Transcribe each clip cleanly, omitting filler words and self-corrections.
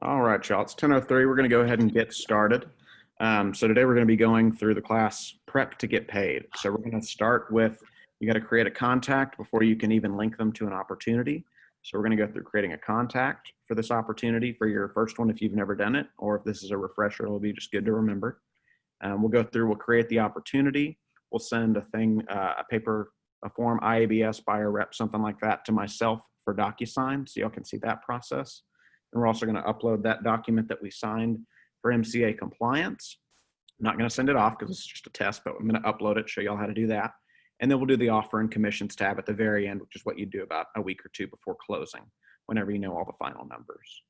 All right, y'all, it's 10:03. We're going to go ahead and get started. So today we're going to be going through the class Prep to Get Paid. So we're going to start with, you got to create a contact before you can even link them to an opportunity. So we're going to go through creating a contact for this opportunity for your first one if you've never done it, or if this is a refresher, it'll be just good to remember. We'll go through, we'll create the opportunity. We'll send a thing, a paper, a form, IABS, buyer rep, something like that to myself for Docusign, so y'all can see that process. And we're also going to upload that document that we signed for MCA compliance. I'm not going to send it off because it's just a test, but I'm going to upload it, show y'all how to do that. And then we'll do the offer and commissions tab at the very end, which is what you do about a week or two before closing, whenever you know all the final numbers.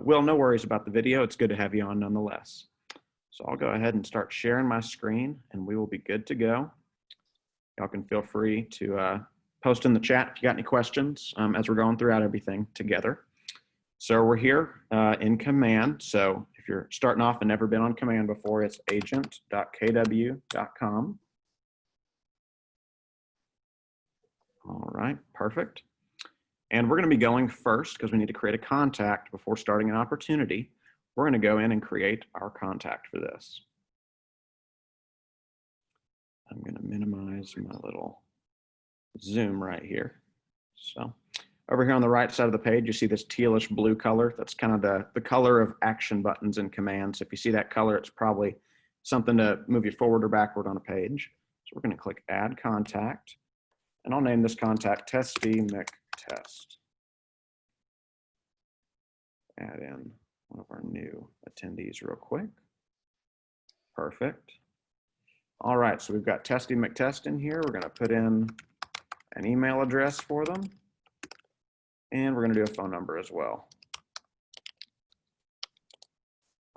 Will, no worries about the video. It's good to have you on nonetheless. So I'll go ahead and start sharing my screen and we will be good to go. Y'all can feel free to post in the chat if you got any questions as we're going throughout everything together. So we're here in Command. So if you're starting off and never been on Command before, it's agent.kw.com. All right, perfect. And we're going to be going first because we need to create a contact before starting an opportunity. We're going to go in and create our contact for this. I'm going to minimize my little zoom right here. So over here on the right side of the page, you see this tealish blue color. That's kind of the color of action buttons in Command. So if you see that color, it's probably something to move you forward or backward on a page. So we're going to click Add Contact, and I'll name this contact Testy McTest. Add in one of our new attendees real quick. Perfect. All right, so we've got Testy McTest in here. We're going to put in an email address for them, and we're going to do a phone number as well.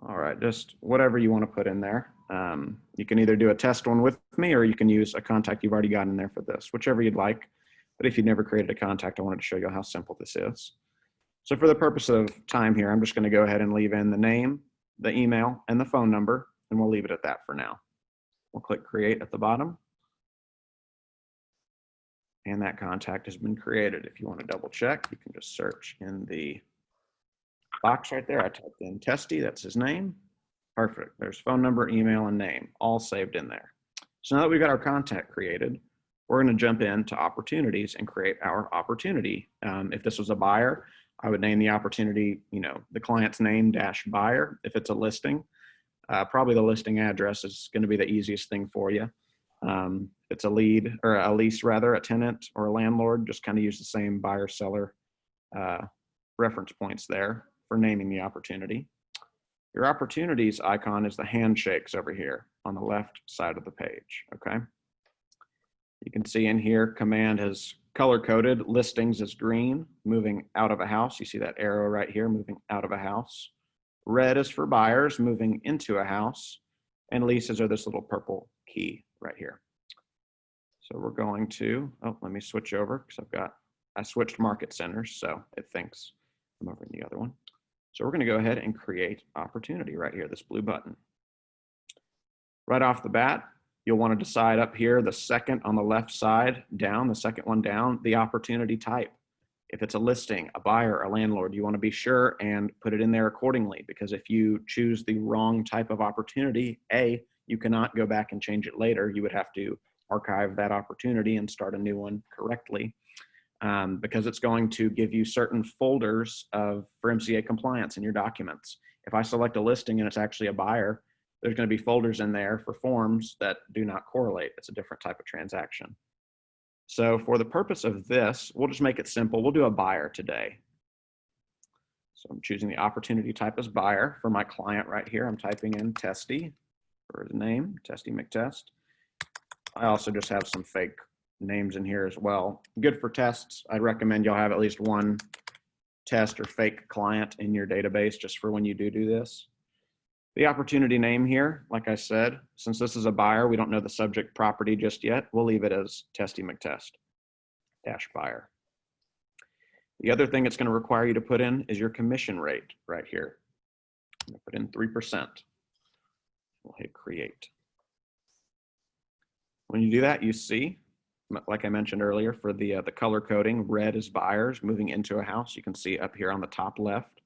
All right, just whatever you want to put in there. You can either do a test one with me, or you can use a contact you've already got in there for this, whichever you'd like. But if you've never created a contact, I wanted to show you how simple this is. So for the purpose of time here, I'm just going to go ahead and leave in the name, the email, and the phone number, and we'll leave it at that for now. We'll click Create at the bottom. And that contact has been created. If you want to double check, you can just search in the box right there. I typed in Testy, that's his name. Perfect. There's phone number, email, and name, all saved in there. So now that we've got our contact created, we're going to jump into opportunities and create our opportunity. If this was a buyer, I would name the opportunity, the client's name - buyer. If it's a listing, probably the listing address is going to be the easiest thing for you. It's a lead or a lease rather, a tenant or a landlord, just kind of use the same buyer seller reference points there for naming the opportunity. Your opportunities icon is the handshakes over here on the left side of the page. Okay. You can see in here, Command has color coded listings as green, moving out of a house. You see that arrow right here, moving out of a house. Red is for buyers moving into a house, and leases are this little purple key right here. So we're going to, let me switch over because I switched market centers, so it thinks I'm over in the other one. So we're going to go ahead and create opportunity right here, this blue button. Right off the bat, you'll want to decide up here, the second on the left side down, the second one down, the opportunity type. If it's a listing, a buyer, a landlord, you want to be sure and put it in there accordingly, because if you choose the wrong type of opportunity, you cannot go back and change it later. You would have to archive that opportunity and start a new one correctly, because it's going to give you certain folders for MCA compliance in your documents. If I select a listing and it's actually a buyer, there's going to be folders in there for forms that do not correlate. It's a different type of transaction. So for the purpose of this, we'll just make it simple. We'll do a buyer today. So I'm choosing the opportunity type as buyer. For my client right here, I'm typing in Testy for his name, Testy McTest. I also just have some fake names in here as well. Good for tests. I'd recommend y'all have at least one test or fake client in your database just for when you do this. The opportunity name here, like I said, since this is a buyer, we don't know the subject property just yet. We'll leave it as Testy McTest - buyer. The other thing it's going to require you to put in is your commission rate right here. I'm going to put in 3%. We'll hit create. When you do that, you see like I mentioned earlier, for the color coding, red is buyers moving into a house. You can see up here on the top left,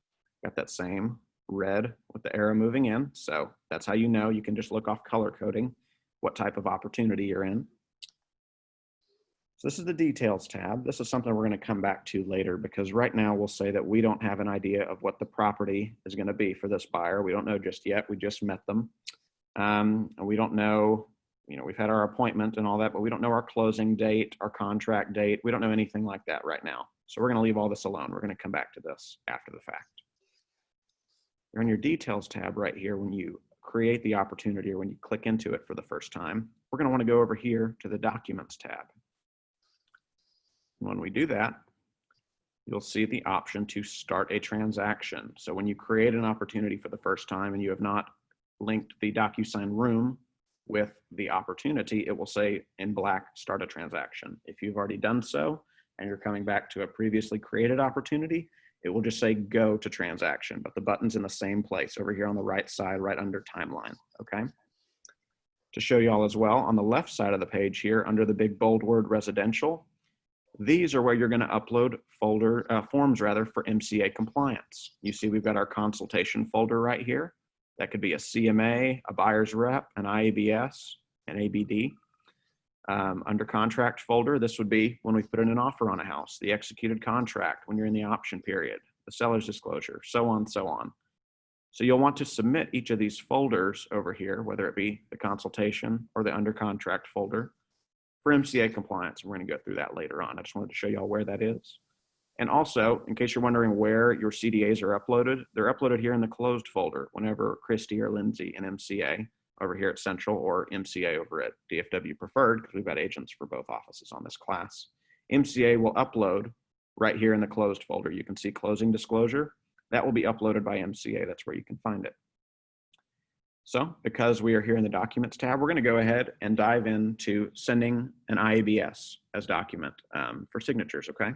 got that same red with the arrow moving in. So that's how you know. You can just look off color coding what type of opportunity you're in. So this is the details tab. This is something we're going to come back to later, because right now we'll say that we don't have an idea of what the property is going to be for this buyer. We don't know just yet. We just met them. And we don't know, we've had our appointment and all that, but we don't know our closing date, our contract date. We don't know anything like that right now. So we're going to leave all this alone. We're going to come back to this after the fact. You're in your details tab right here when you create the opportunity or when you click into it for the first time. We're going to want to go over here to the documents tab. When we do that, you'll see the option to start a transaction. So when you create an opportunity for the first time and you have not linked the Docusign room with the opportunity, it will say in black, start a transaction. If you've already done so and you're coming back to a previously created opportunity, it will just say go to transaction, but the button's in the same place over here on the right side, right under timeline, okay? To show you all as well, on the left side of the page here, under the big bold word residential, these are where you're going to upload forms for MCA compliance. You see we've got our consultation folder right here. That could be a CMA, a buyer's rep, an IABS, an ABD. Under contract folder, this would be when we put in an offer on a house, the executed contract, when you're in the option period, the seller's disclosure, so on, so on. So you'll want to submit each of these folders over here, whether it be the consultation or the under contract folder, for MCA compliance. We're going to go through that later on. I just wanted to show y'all where that is. And also, in case you're wondering where your CDAs are uploaded, they're uploaded here in the closed folder whenever Christy or Lindsay in MCA over here at Central or MCA over at DFW Preferred, because we've got agents for both offices on this class. MCA will upload right here in the closed folder. You can see closing disclosure. That will be uploaded by MCA. That's where you can find it. So because we are here in the Documents tab, we're going to go ahead and dive into sending an IABS as document for signatures, okay?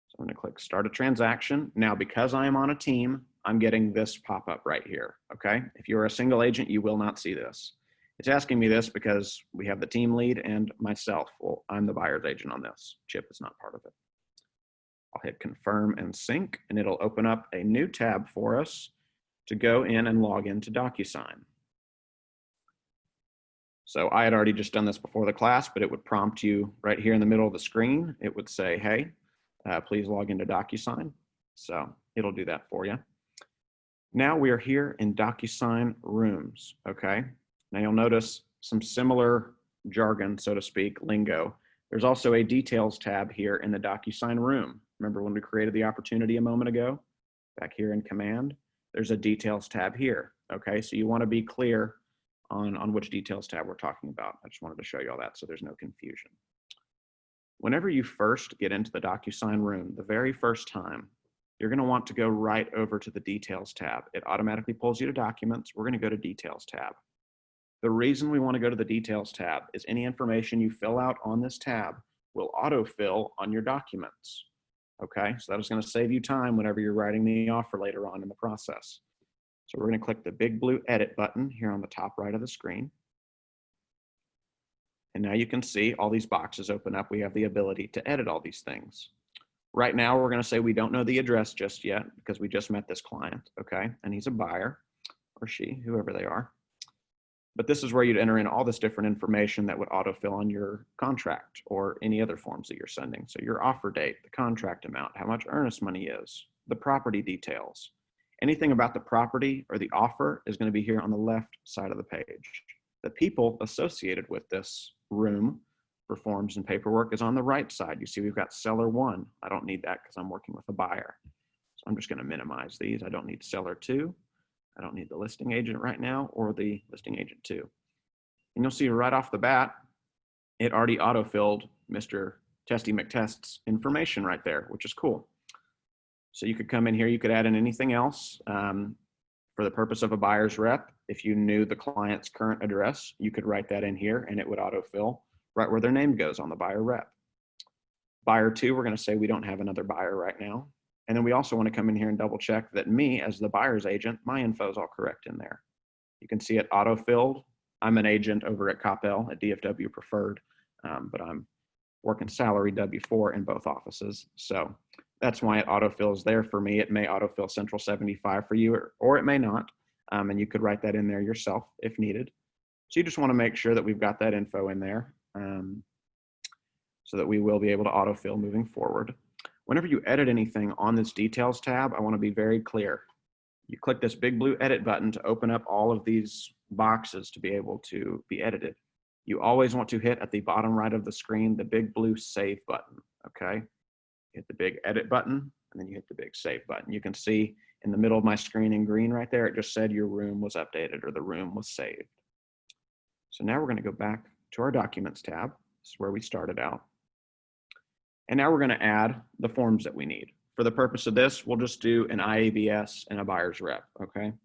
So I'm going to click Start a Transaction. Now, because I am on a team, I'm getting this pop up right here, okay? If you're a single agent, you will not see this. It's asking me this because we have the team lead and myself. Well, I'm the buyer's agent on this. Chip is not part of it. I'll hit Confirm and Sync, and it'll open up a new tab for us to go in and log into Docusign. So I had already just done this before the class, but it would prompt you right here in the middle of the screen. It would say, hey, please log into Docusign. So it'll do that for you. Now we are here in Docusign rooms, okay? Now you'll notice some similar jargon, so to speak, lingo. There's also a details tab here in the Docusign room. Remember when we created the opportunity a moment ago? Back here in Command, there's a details tab here, okay? So you want to be clear on which details tab we're talking about. I just wanted to show you all that so there's no confusion. Whenever you first get into the Docusign room, the very first time, you're going to want to go right over to the Details tab. It automatically pulls you to Documents. We're going to go to Details tab. The reason we want to go to the Details tab is any information you fill out on this tab will autofill on your documents. Okay, so that is going to save you time whenever you're writing the offer later on in the process. So we're going to click the big blue Edit button here on the top right of the screen. And now you can see all these boxes open up. We have the ability to edit all these things. Right now, we're going to say we don't know the address just yet because we just met this client, okay? And he's a buyer, or she, whoever they are. But this is where you'd enter in all this different information that would autofill on your contract or any other forms that you're sending. So your offer date, the contract amount, how much earnest money is, the property details. Anything about the property or the offer is going to be here on the left side of the page. The people associated with this room for forms and paperwork is on the right side. You see we've got seller 1. I don't need that because I'm working with a buyer. So I'm just going to minimize these. I don't need seller 2. I don't need the listing agent right now or the listing agent 2. And you'll see right off the bat, it already autofilled Mr. Testy McTest's information right there, which is cool. So you could come in here, you could add in anything else. For the purpose of a buyer's rep, if you knew the client's current address, you could write that in here and it would autofill right where their name goes on the buyer rep. Buyer 2, we're going to say we don't have another buyer right now. And then we also want to come in here and double check that me as the buyer's agent, my info is all correct in there. You can see it auto-filled. I'm an agent over at Coppell at DFW Preferred. but I'm working salary W-4 in both offices. So that's why it autofills there for me. It may autofill Central 75 for you, or it may not. And you could write that in there yourself if needed. So you just want to make sure that we've got that info in there so that we will be able to autofill moving forward. Whenever you edit anything on this Details tab, I want to be very clear. You click this big blue Edit button to open up all of these boxes to be able to be edited. You always want to hit at the bottom right of the screen the big blue Save button, okay? Hit the big Edit button, and then you hit the big Save button. You can see in the middle of my screen in green right there, it just said your room was updated or the room was saved. So now we're going to go back to our Documents tab. This is where we started out. And now we're going to add the forms that we need. For the purpose of this, we'll just do an IABS and a buyer's rep, okay? I'm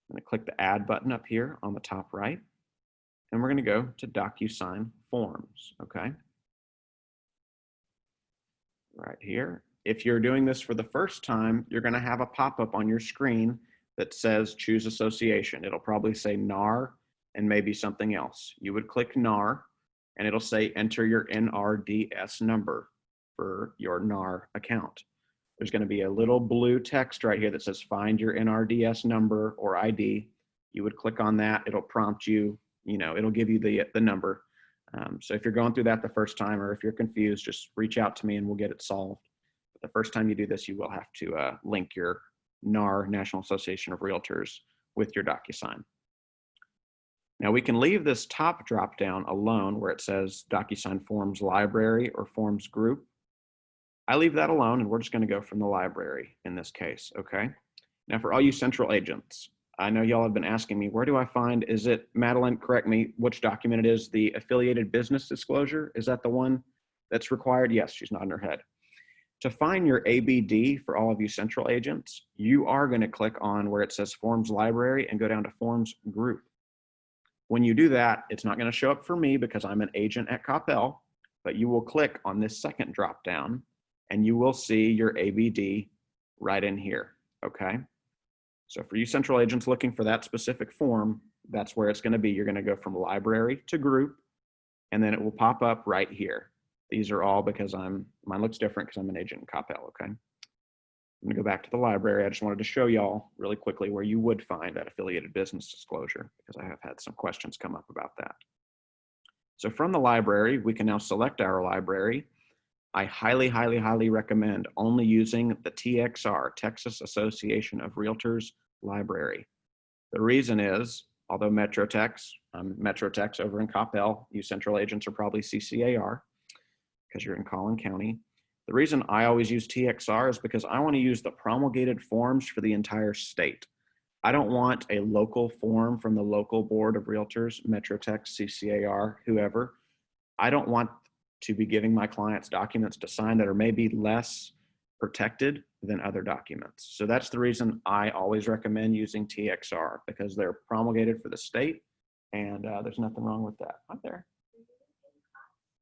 going to click the Add button up here on the top right, and we're going to go to Docusign Forms, okay? Right here. If you're doing this for the first time, you're going to have a pop-up on your screen that says Choose Association. It'll probably say NAR and maybe something else. You would click NAR, and it'll say enter your NRDS number for your NAR account. There's going to be a little blue text right here that says find your NRDS number or ID. You would click on that. It'll prompt you, it'll give you the number. So if you're going through that the first time, or if you're confused, just reach out to me and we'll get it solved. But the first time you do this, you will have to link your NAR, National Association of Realtors, with your Docusign. Now we can leave this top drop down alone where it says Docusign Forms Library or Forms Group. I leave that alone, and we're just going to go from the library in this case, okay? Now for all you central agents, I know y'all have been asking me, where do I find, is it, Madeline, correct me, which document it is, the affiliated business disclosure? Is that the one that's required? Yes, she's nodding her head. To find your ABD for all of you central agents, you are going to click on where it says Forms Library and go down to Forms Group. When you do that, it's not going to show up for me because I'm an agent at Coppell, but you will click on this second drop down and you will see your ABD right in here, okay? So for you central agents looking for that specific form, that's where it's going to be. You're going to go from library to group, and then it will pop up right here. These are all because mine looks different because I'm an agent in Coppell, okay? I'm going to go back to the library. I just wanted to show y'all really quickly where you would find that affiliated business disclosure because I have had some questions come up about that. So from the library, we can now select our library. I highly, highly, highly recommend only using the TXR, Texas Association of Realtors library. The reason is, although MetroTex, MetroTex over in Coppell, you central agents are probably CCAR because you're in Collin County. The reason I always use TXR is because I want to use the promulgated forms for the entire state. I don't want a local form from the local board of realtors, MetroTex, CCAR, whoever. I don't want to be giving my clients documents to sign that are maybe less protected than other documents. So that's the reason I always recommend using TXR, because they're promulgated for the state, and there's nothing wrong with that. Right there.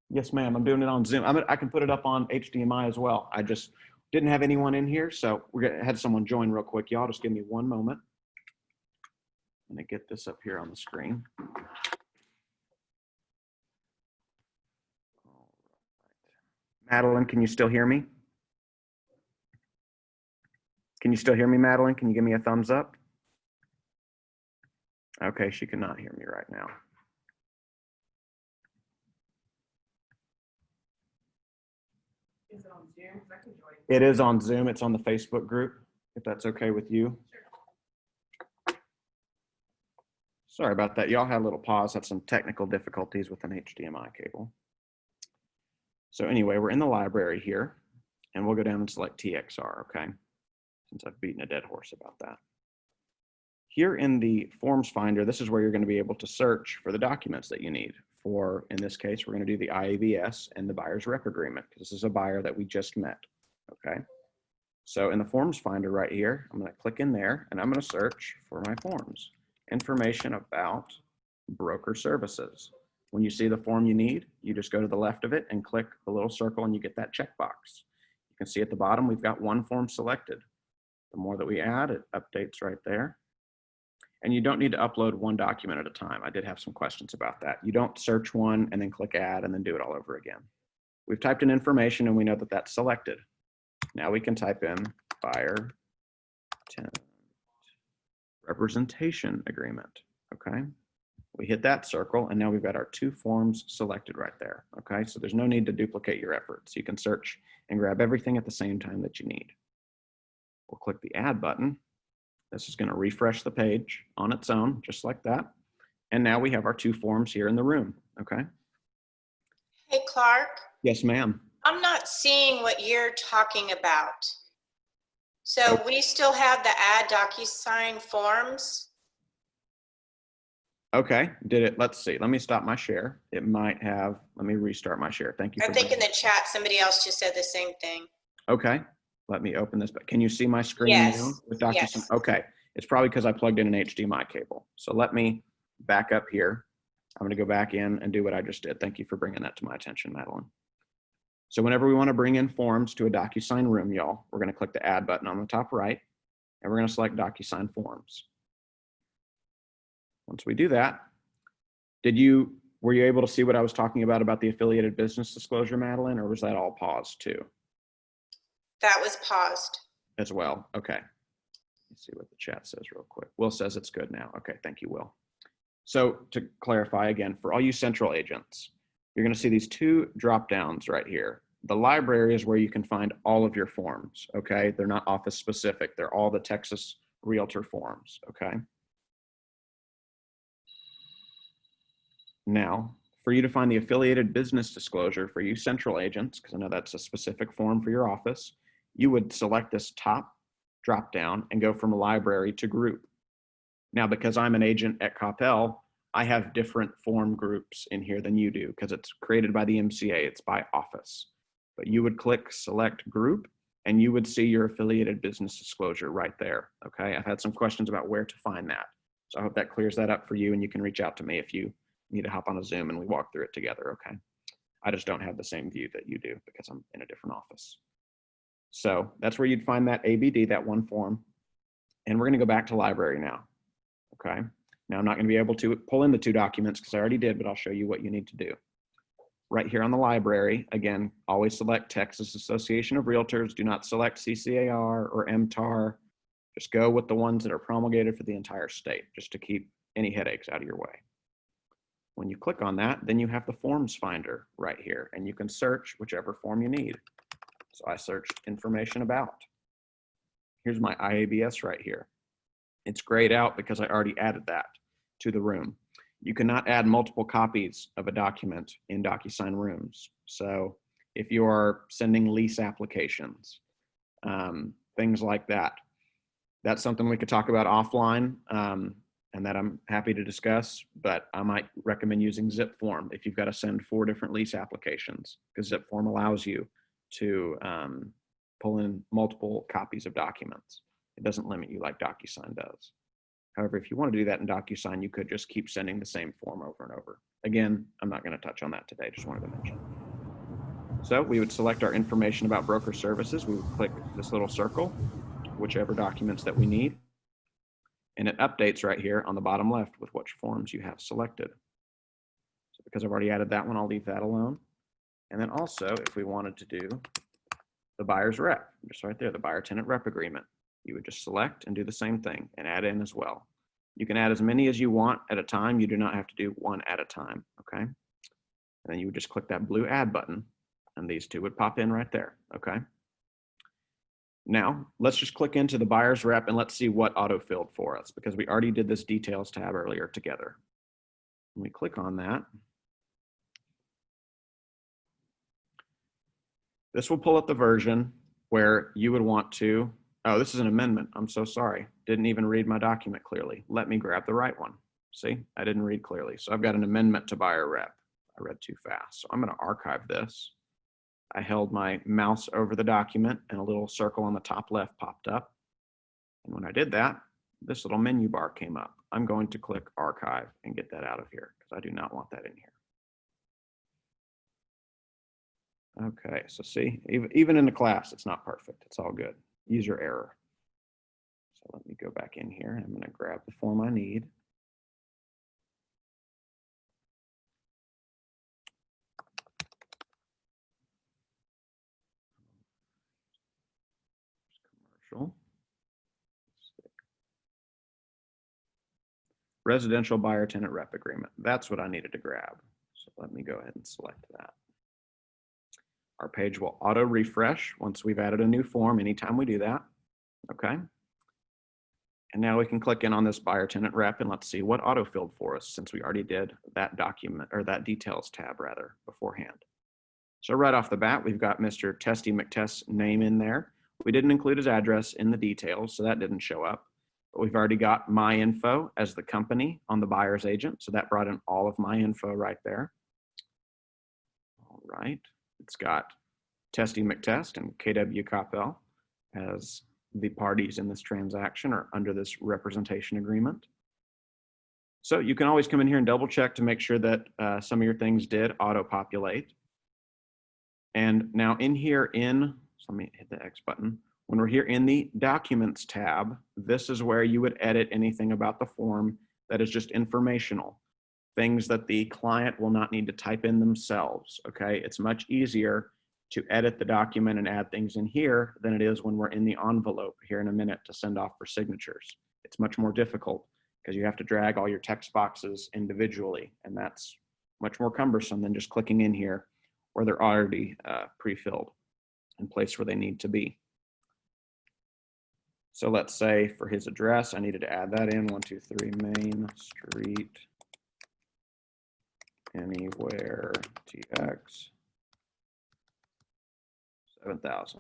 Yes, ma'am. I'm doing it on Zoom. I can put it up on HDMI as well. I just didn't have anyone in here, so had someone join real quick. Y'all just give me one moment. I'm going to get this up here on the screen. Madeline, can you still hear me? Can you still hear me, Madeline? Can you give me a thumbs up? Okay, she cannot hear me right now. Is it on Zoom? I can join. It is on Zoom. It's on the Facebook group, if that's okay with you. Sure. Sorry about that. Y'all had a little pause, had some technical difficulties with an HDMI cable. So anyway, we're in the library here, and we'll go down and select TXR, okay? Since I've beaten a dead horse about that. Here in the Forms Finder, this is where you're going to be able to search for the documents that you need. For, in this case, we're going to do the IABS and the buyer's rep agreement, because this is a buyer that we just met, okay? So in the Forms Finder right here, I'm going to click in there, and I'm going to search for my forms. Information about broker services. When you see the form you need, you just go to the left of it and click the little circle, and you get that checkbox. You can see at the bottom, we've got one form selected. The more that we add, it updates right there. And you don't need to upload one document at a time. I did have some questions about that. You don't search one and then click add and then do it all over again. We've typed in information and we know that that's selected. Now we can type in buyer tenant representation agreement, okay? We hit that circle and now we've got our two forms selected right there, okay? So there's no need to duplicate your efforts. You can search and grab everything at the same time that you need. We'll click the add button. This is gonna refresh the page on its own, just like that. And now we have our two forms here in the room, okay? Hey, Clark. Yes, ma'am. I'm not seeing what you're talking about. So we still have the add Docusign forms. Okay, did it, let's see, let me stop my share. It might have, let me restart my share. Thank you. I think in the chat, somebody else just said the same thing. Okay, let me open this, but can you see my screen Yes, now with Docusign? yes. Okay, it's probably because I plugged in an HDMI cable. So let me back up here. I'm gonna go back in and do what I just did. Thank you for bringing that to my attention, Madeline. So whenever we wanna bring in forms to a Docusign room, y'all, we're gonna click the add button on the top right, and we're gonna select Docusign Forms. Once we do that, were you able to see what I was talking about the affiliated business disclosure, Madeline, or was that all paused too? That was paused. As well, okay. Let's see what the chat says real quick. Will says it's good now. Okay, thank you, Will. So to clarify again, for all you central agents, you're gonna see these two drop downs right here. The library is where you can find all of your forms, okay? They're not office specific. They're all the Texas Realtor forms, okay? Now, for you to find the affiliated business disclosure for you central agents, because I know that's a specific form for your office, you would select this top drop down and go from library to group. Now, because I'm an agent at Coppell, I have different form groups in here than you do because it's created by the MCA, it's by office. But you would click select group and you would see your affiliated business disclosure right there, okay? I've had some questions about where to find that. So I hope that clears that up for you and you can reach out to me if you need to hop on a Zoom and we walk through it together, okay? I just don't have the same view that you do because I'm in a different office. So that's where you'd find that ABD, that one form. And we're gonna go back to library now, okay? Now I'm not gonna be able to pull in the two documents because I already did, but I'll show you what you need to do. Right here on the library, again, always select Texas Association of Realtors. Do not select CCAR or MTAR. Just go with the ones that are promulgated for the entire state, just to keep any headaches out of your way. When you click on that, then you have the forms finder right here, and you can search whichever form you need. So I searched information about. Here's my IABS right here. It's grayed out because I already added that to the room. You cannot add multiple copies of a document in DocuSign rooms. So if you are sending lease applications, things like that, that's something we could talk about offline and that I'm happy to discuss, but I might recommend using zip form if you've got to send 4 different lease applications, because zip form allows you to pull in multiple copies of documents. It doesn't limit you like DocuSign does. However, if you want to do that in DocuSign, you could just keep sending the same form over and over. Again, I'm not going to touch on that today, just wanted to mention. So we would select our information about broker services. We would click this little circle, whichever documents that we need. And it updates right here on the bottom left with which forms you have selected. So because I've already added that one, I'll leave that alone. And then also, if we wanted to do the buyer's rep, just right there, the buyer tenant rep agreement, you would just select and do the same thing and add in as well. You can add as many as you want at a time. You do not have to do one at a time, okay? And then you would just click that blue add button and these two would pop in right there, okay? Now, let's just click into the buyer's rep and let's see what auto-filled for us, because we already did this details tab earlier together. When we click on that, this will pull up the version where you would want to, oh, this is an amendment. I'm so sorry. Didn't even read my document clearly. Let me grab the right one. See, I didn't read clearly. So I've got an amendment to buyer rep. I read too fast. So I'm going to archive this. I held my mouse over the document and a little circle on the top left popped up. And when I did that, this little menu bar came up. I'm going to click archive and get that out of here because I do not want that in here. Okay, so see, even in the class, it's not perfect. It's all good. User error. So let me go back in here. I'm going to grab the form I need. Commercial. Residential buyer tenant rep agreement. That's what I needed to grab. So let me go ahead and select that. Our page will auto refresh once we've added a new form anytime we do that. Okay. And now we can click in on this buyer tenant rep and let's see what auto-filled for us since we already did that document or that details tab rather beforehand. So right off the bat, we've got Mr. Testy McTest's name in there. We didn't include his address in the details, so that didn't show up. But we've already got my info as the company on the buyer's agent. So that brought in all of my info right there. All right. It's got Testy McTest and KW Coppell as the parties in this transaction or under this representation agreement. So you can always come in here and double check to make sure that some of your things did auto-populate. And now in here so let me hit the X button. When we're here in the Documents tab, this is where you would edit anything about the form that is just informational, things that the client will not need to type in themselves, okay? It's much easier to edit the document and add things in here than it is when we're in the envelope here in a minute to send off for signatures. It's much more difficult because you have to drag all your text boxes individually, and that's much more cumbersome than just clicking in here where they're already pre-filled and placed where they need to be. So let's say for his address, I needed to add that in, 123 Main Street, anywhere, TX, 7,000.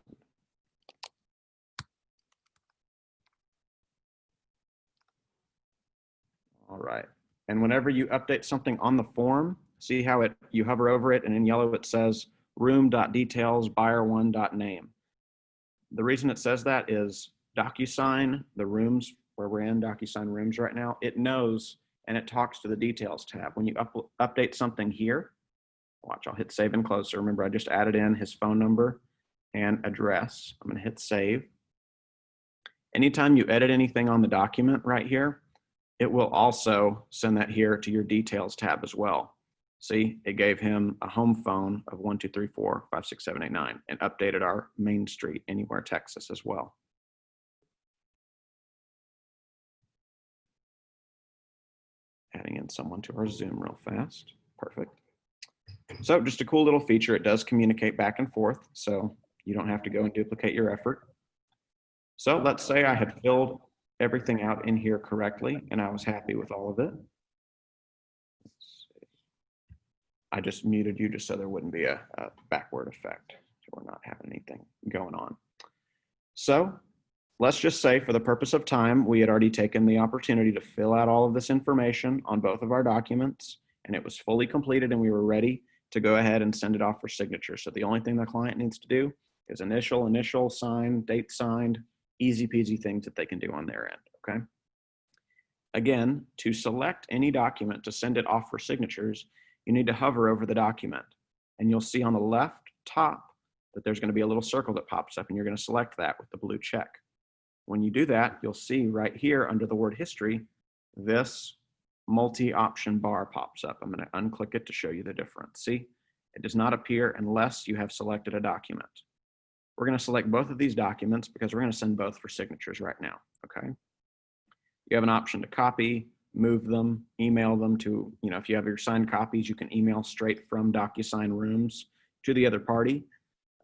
All right. And whenever you update something on the form, see how you hover over it and in yellow it says room.details buyer1.name. The reason it says that is Docusign, the rooms where we're in, Docusign rooms right now, it knows and it talks to the details tab. When you update something here, watch, I'll hit save and close. So remember, I just added in his phone number and address. I'm going to hit save. Anytime you edit anything on the document right here, it will also send that here to your details tab as well. See, it gave him a home phone of 1-2-3-4-5-6-7-8-9 and updated our Main Street, Anywhere, Texas as well. Adding in someone to our Zoom real fast. Perfect. So just a cool little feature. It does communicate back and forth, so you don't have to go and duplicate your effort. So let's say I had filled everything out in here correctly and I was happy with all of it. I just muted you just so there wouldn't be a backward effect. So we're not having anything going on. So let's just say for the purpose of time, we had already taken the opportunity to fill out all of this information on both of our documents and it was fully completed and we were ready to go ahead and send it off for signature. So the only thing the client needs to do is initial, sign, date signed, easy peasy things that they can do on their end, okay? Again, to select any document to send it off for signatures, you need to hover over the document and you'll see on the left top that there's going to be a little circle that pops up and you're going to select that with the blue check. When you do that, you'll see right here under the word history, this multi-option bar pops up. I'm going to unclick it to show you the difference. See, it does not appear unless you have selected a document. We're going to select both of these documents because we're going to send both for signatures right now, okay? You have an option to copy, move them, email them to, if you have your signed copies, you can email straight from Docusign Rooms to the other party.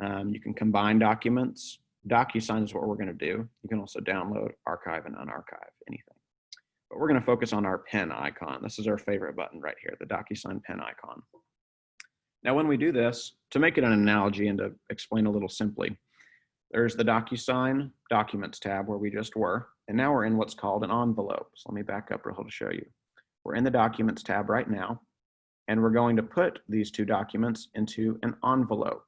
You can combine documents. Docusign is what we're going to do. You can also download, archive, and unarchive anything. But we're going to focus on our pen icon. This is our favorite button right here, the Docusign pen icon. Now, when we do this, to make it an analogy and to explain a little simply, there's the Docusign Documents tab where we just were, and now we're in what's called an envelope. So let me back up real quick to show you. We're in the Documents tab right now, and we're going to put these two documents into an envelope.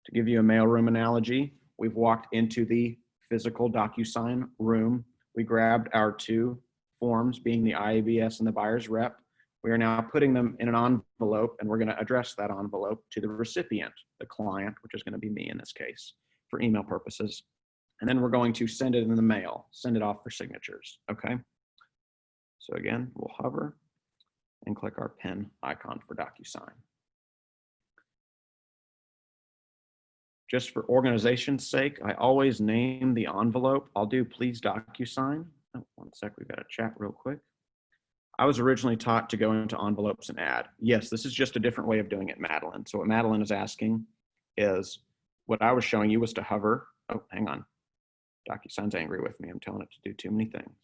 To give you a mailroom analogy, we've walked into the physical Docusign room. We grabbed our two forms, being the IABS and the buyer's rep. We are now putting them in an envelope, and we're going to address that envelope to the recipient, the client, which is going to be me in this case, for email purposes. And then we're going to send it in the mail, send it off for signatures, okay? So again, we'll hover and click our pen icon for DocuSign. Just for organization's sake, I always name the envelope. I'll do please DocuSign. Oh, one sec, we've got to chat real quick. I was originally taught to go into envelopes and add. Yes, this is just a different way of doing it, Madeline. So what Madeline is asking is, what I was showing you was to hover. Oh, hang on. DocuSign's angry with me. I'm telling it to do too many things.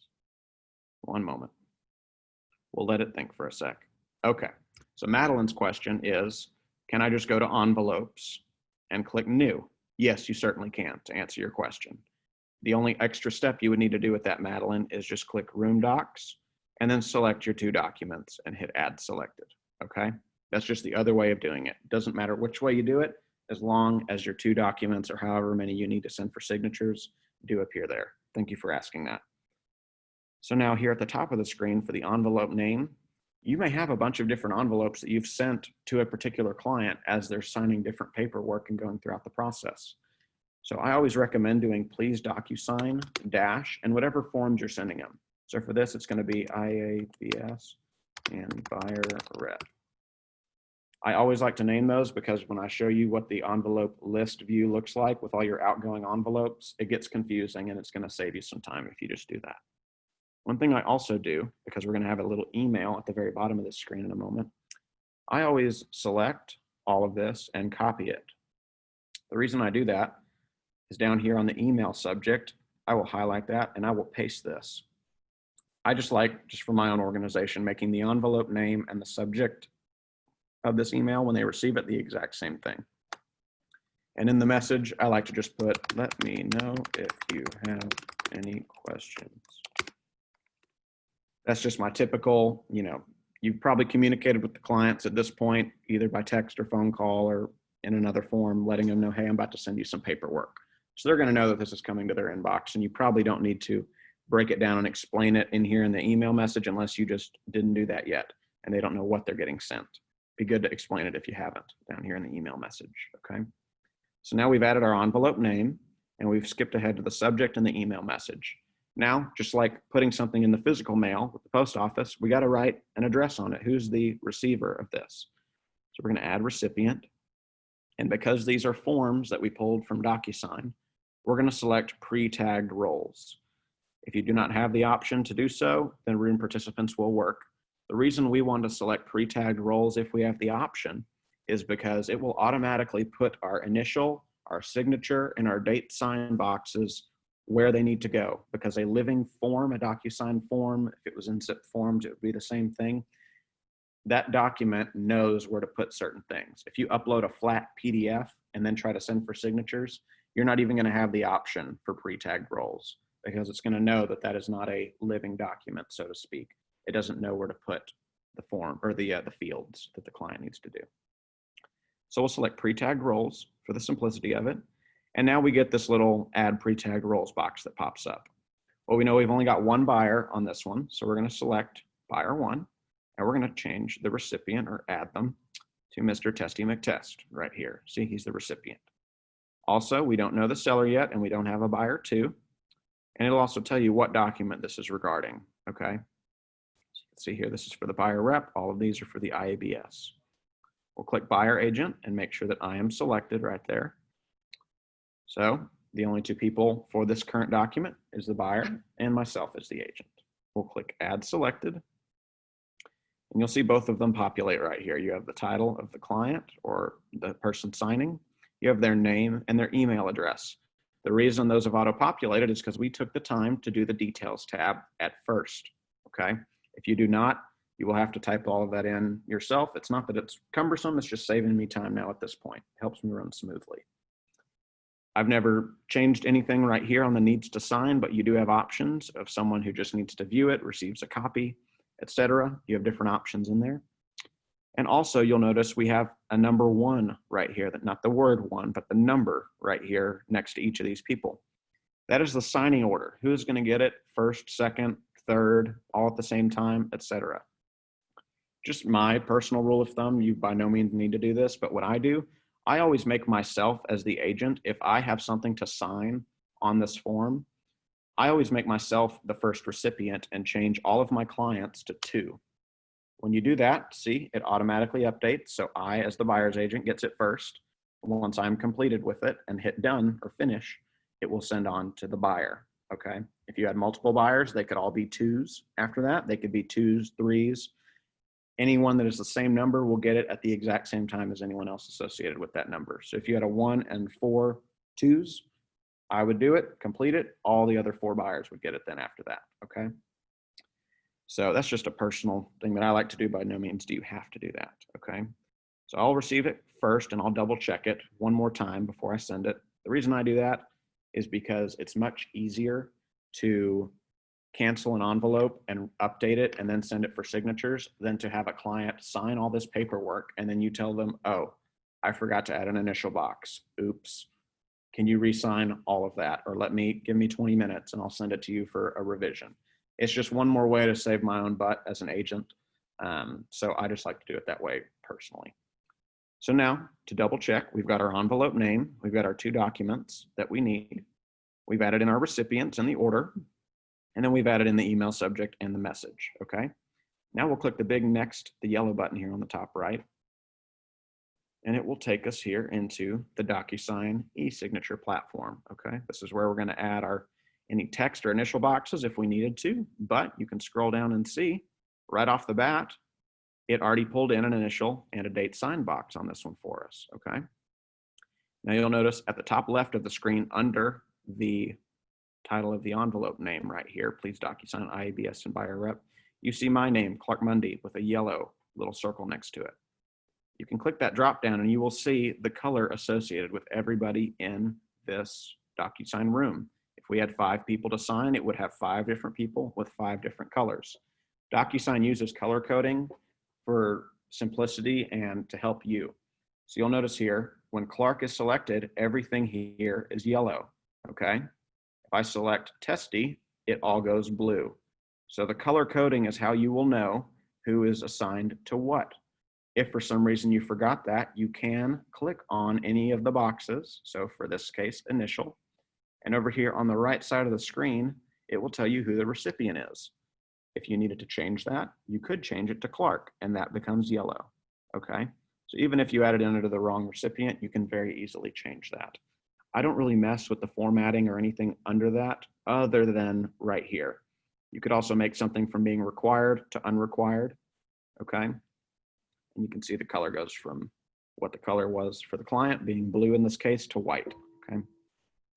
One moment. We'll let it think for a sec. Okay, so Madeline's question is, can I just go to envelopes and click new? Yes, you certainly can, to answer your question. The only extra step you would need to do with that, Madeline, is just click Room Docs and then select your 2 documents and hit Add Selected, okay? That's just the other way of doing it. Doesn't matter which way you do it, as long as your 2 documents or however many you need to send for signatures do appear there. Thank you for asking that. So now here at the top of the screen for the envelope name, you may have a bunch of different envelopes that you've sent to a particular client as they're signing different paperwork and going throughout the process. So I always recommend doing please DocuSign dash and whatever forms you're sending them. So for this, it's going to be IABS and buyer rep. I always like to name those because when I show you what the envelope list view looks like with all your outgoing envelopes, it gets confusing and it's going to save you some time if you just do that. One thing I also do, because we're going to have a little email at the very bottom of the screen in a moment, I always select all of this and copy it. The reason I do that is down here on the email subject, I will highlight that and I will paste this. I just like, just for my own organization, making the envelope name and the subject of this email when they receive it the exact same thing. And in the message, I like to just put, let me know if you have any questions. That's just my typical, you've probably communicated with the clients at this point, either by text or phone call or in another form, letting them know, hey, I'm about to send you some paperwork. So they're going to know that this is coming to their inbox, and you probably don't need to break it down and explain it in here in the email message unless you just didn't do that yet and they don't know what they're getting sent. Be good to explain it if you haven't down here in the email message, okay? So now we've added our envelope name and we've skipped ahead to the subject and the email message. Now, just like putting something in the physical mail with the post office, we got to write an address on it. Who's the receiver of this? So we're going to add recipient. And because these are forms that we pulled from DocuSign, we're going to select pre-tagged roles. If you do not have the option to do so, then room participants will work. The reason we want to select pre-tagged roles if we have the option is because it will automatically put our initial, our signature, and our date sign boxes where they need to go, because a living form, a DocuSign form, if it was in zip forms, it would be the same thing. That document knows where to put certain things. If you upload a flat PDF and then try to send for signatures, you're not even going to have the option for pre-tagged roles because it's going to know that that is not a living document, so to speak. It doesn't know where to put the form or the fields that the client needs to do. So we'll select pre-tagged roles for the simplicity of it. And now we get this little add pre-tagged roles box that pops up. Well, we know we've only got one buyer on this one, so we're going to select buyer 1, and we're going to change the recipient or add them to Mr. Testy McTest right here. See, he's the recipient. Also, we don't know the seller yet, and we don't have a buyer 2. And it'll also tell you what document this is regarding, okay? So you can see here, this is for the buyer rep. All of these are for the IABS. We'll click buyer agent and make sure that I am selected right there. So the only 2 people for this current document is the buyer and myself as the agent. We'll click add selected. And you'll see both of them populate right here. You have the title of the client or the person signing. You have their name and their email address. The reason those have auto-populated is because we took the time to do the details tab at first, okay? If you do not, you will have to type all of that in yourself. It's not that it's cumbersome, it's just saving me time now at this point. It helps me run smoothly. I've never changed anything right here on the needs to sign, but you do have options of someone who just needs to view it, receives a copy, etc. You have different options in there. And also you'll notice we have a number 1 right here, that not the word 1, but the number right here next to each of these people. That is the signing order. Who's going to get it first, second, third, all at the same time, etc. Just my personal rule of thumb, you by no means need to do this, but what I do, I always make myself as the agent, if I have something to sign on this form, I always make myself the first recipient and change all of my clients to 2. When you do that, see, it automatically updates. So I, as the buyer's agent, gets it first. Once I'm completed with it and hit done or finish, it will send on to the buyer. Okay. If you had multiple buyers, they could all be 2s after that. They could be 2s, 3s. Anyone that is the same number will get it at the exact same time as anyone else associated with that number. So if you had a 1 and 4 2s, I would do it, complete it. All the other 4 buyers would get it then after that. Okay. So that's just a personal thing that I like to do. By no means do you have to do that. Okay. So I'll receive it first and I'll double check it one more time before I send it. The reason I do that is because it's much easier to cancel an envelope and update it and then send it for signatures than to have a client sign all this paperwork and then you tell them, oh, I forgot to add an initial box. Oops. Can you re-sign all of that? Or give me 20 minutes and I'll send it to you for a revision. It's just one more way to save my own butt as an agent. So I just like to do it that way personally. So now to double check, we've got our envelope name. We've got our 2 documents that we need. We've added in our recipients in the order. And then we've added in the email subject and the message, okay? Now we'll click the big next, the yellow button here on the top right. And it will take us here into the Docusign e-signature platform, okay? This is where we're gonna add any text or initial boxes if we needed to, but you can scroll down and see right off the bat, it already pulled in an initial and a date signed box on this one for us, okay? Now you'll notice at the top left of the screen under the title of the envelope name right here, please Docusign IABS and buyer rep, you see my name, Clark Mundy, with a yellow little circle next to it. You can click that drop down and you will see the color associated with everybody in this Docusign room. If we had 5 people to sign, it would have 5 different people with 5 different colors. Docusign uses color coding for simplicity and to help you. So you'll notice here, when Clark is selected, everything here is yellow, okay? If I select Testy, it all goes blue. So the color coding is how you will know who is assigned to what. If for some reason you forgot that, you can click on any of the boxes. So for this case, initial. And over here on the right side of the screen, it will tell you who the recipient is. If you needed to change that, you could change it to Clark and that becomes yellow, okay? So even if you added into the wrong recipient, you can very easily change that. I don't really mess with the formatting or anything under that other than right here. You could also make something from being required to unrequired, okay? And you can see the color goes from what the color was for the client, being blue in this case, to white, okay?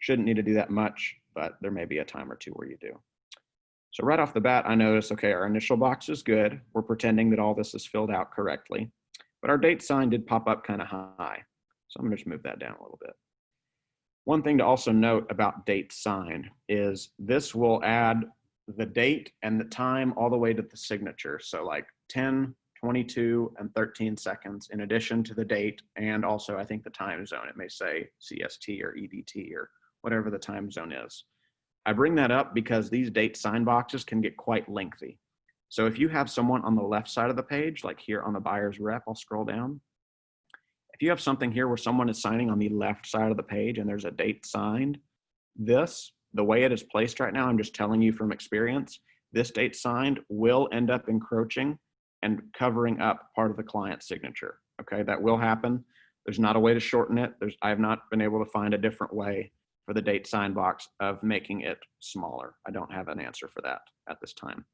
Shouldn't need to do that much, but there may be a time or two where you do. So right off the bat, I notice, okay, our initial box is good. We're pretending that all this is filled out correctly, but our date sign did pop up kind of high. So I'm gonna just move that down a little bit. One thing to also note about date signed is this will add the date and the time all the way to the signature. So like 10, 22, and 13 seconds in addition to the date and also I think the time zone. It may say CST or EDT or whatever the time zone is. I bring that up because these date sign boxes can get quite lengthy. So if you have someone on the left side of the page, like here on the buyer's rep, I'll scroll down. If you have something here where someone is signing on the left side of the page and there's a date signed, the way it is placed right now, I'm just telling you from experience, this date signed will end up encroaching and covering up part of the client's signature. Okay, that will happen. There's not a way to shorten it. I have not been able to find a different way for the date sign box of making it smaller. I don't have an answer for that at this time.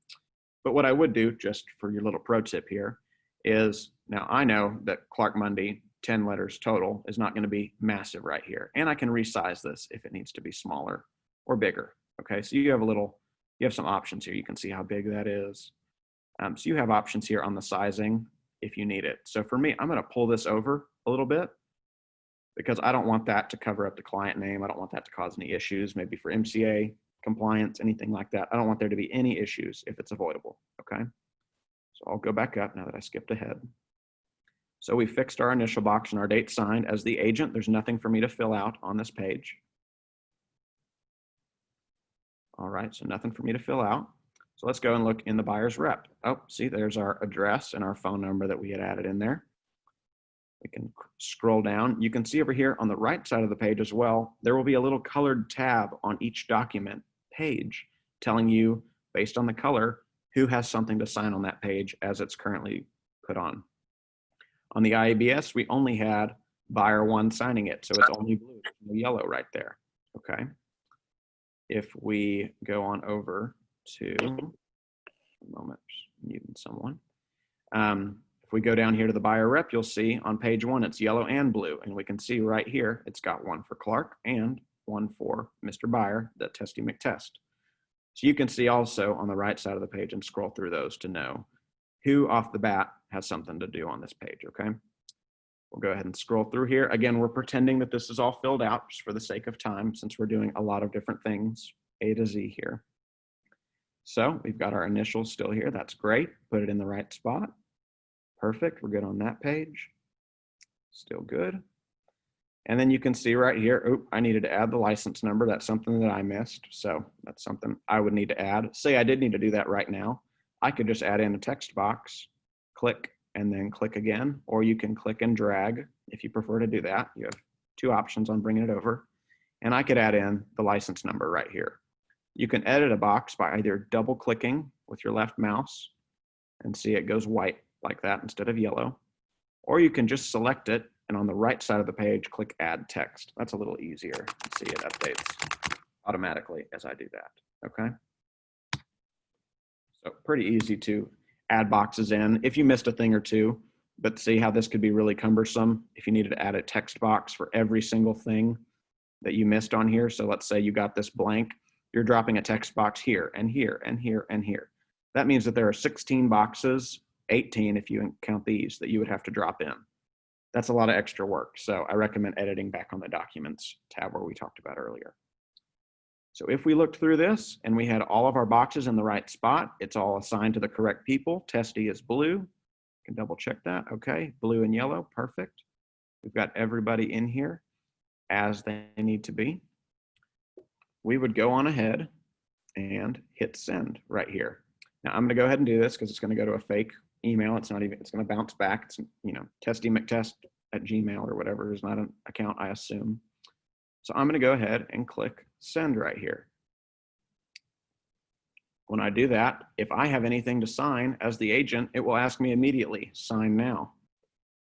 But what I would do, just for your little pro tip here, is now I know that Clark Mundy, 10 letters total, is not going to be massive right here. And I can resize this if it needs to be smaller or bigger. Okay, so you have some options here. You can see how big that is. So you have options here on the sizing if you need it. So for me, I'm going to pull this over a little bit because I don't want that to cover up the client name. I don't want that to cause any issues, maybe for MCA compliance, anything like that. I don't want there to be any issues if it's avoidable, okay? So I'll go back up now that I skipped ahead. So we fixed our initial box and our date signed. As the agent, there's nothing for me to fill out on this page. All right, so nothing for me to fill out. So let's go and look in the buyer's rep. Oh, see, there's our address and our phone number that we had added in there. We can scroll down. You can see over here on the right side of the page as well, there will be a little colored tab on each document page telling you, based on the color, who has something to sign on that page as it's currently put on. On the IABS, we only had buyer 1 signing it, so it's only blue, no yellow right there, okay? If we go on over to, a moment, just muting someone. If we go down here to the buyer rep, you'll see on page 1, it's yellow and blue. And we can see right here, it's got one for Clark and one for Mr. Buyer, the Testy McTest. So you can see also on the right side of the page and scroll through those to know who off the bat has something to do on this page, okay? We'll go ahead and scroll through here. Again, we're pretending that this is all filled out just for the sake of time, since we're doing a lot of different things, A to Z here. So we've got our initials still here. That's great. Put it in the right spot. Perfect. We're good on that page. Still good. And then you can see right here, oh, I needed to add the license number. That's something that I missed. So that's something I would need to add. Say I did need to do that right now. I could just add in a text box, click, and then click again. Or you can click and drag if you prefer to do that. You have 2 options on bringing it over. And I could add in the license number right here. You can edit a box by either double clicking with your left mouse and see it goes white like that instead of yellow, or you can just select it and on the right side of the page, click add text. That's a little easier. See, it updates automatically as I do that, okay? So pretty easy to add boxes in if you missed a thing or two, but see how this could be really cumbersome if you needed to add a text box for every single thing that you missed on here. So let's say you got this blank, you're dropping a text box here and here and here and here. That means that there are 16 boxes, 18 if you count these, that you would have to drop in. That's a lot of extra work. So I recommend editing back on the Documents tab where we talked about earlier. So if we looked through this and we had all of our boxes in the right spot, it's all assigned to the correct people. Testy is blue. You can double check that. Okay, blue and yellow, perfect. We've got everybody in here as they need to be. We would go on ahead and hit send right here. Now I'm going to go ahead and do this because it's going to go to a fake email. It's not even, it's going to bounce back. It's, you know, testymctest@gmail or whatever is not an account, I assume. So I'm going to go ahead and click send right here. When I do that, if I have anything to sign as the agent, it will ask me immediately, sign now.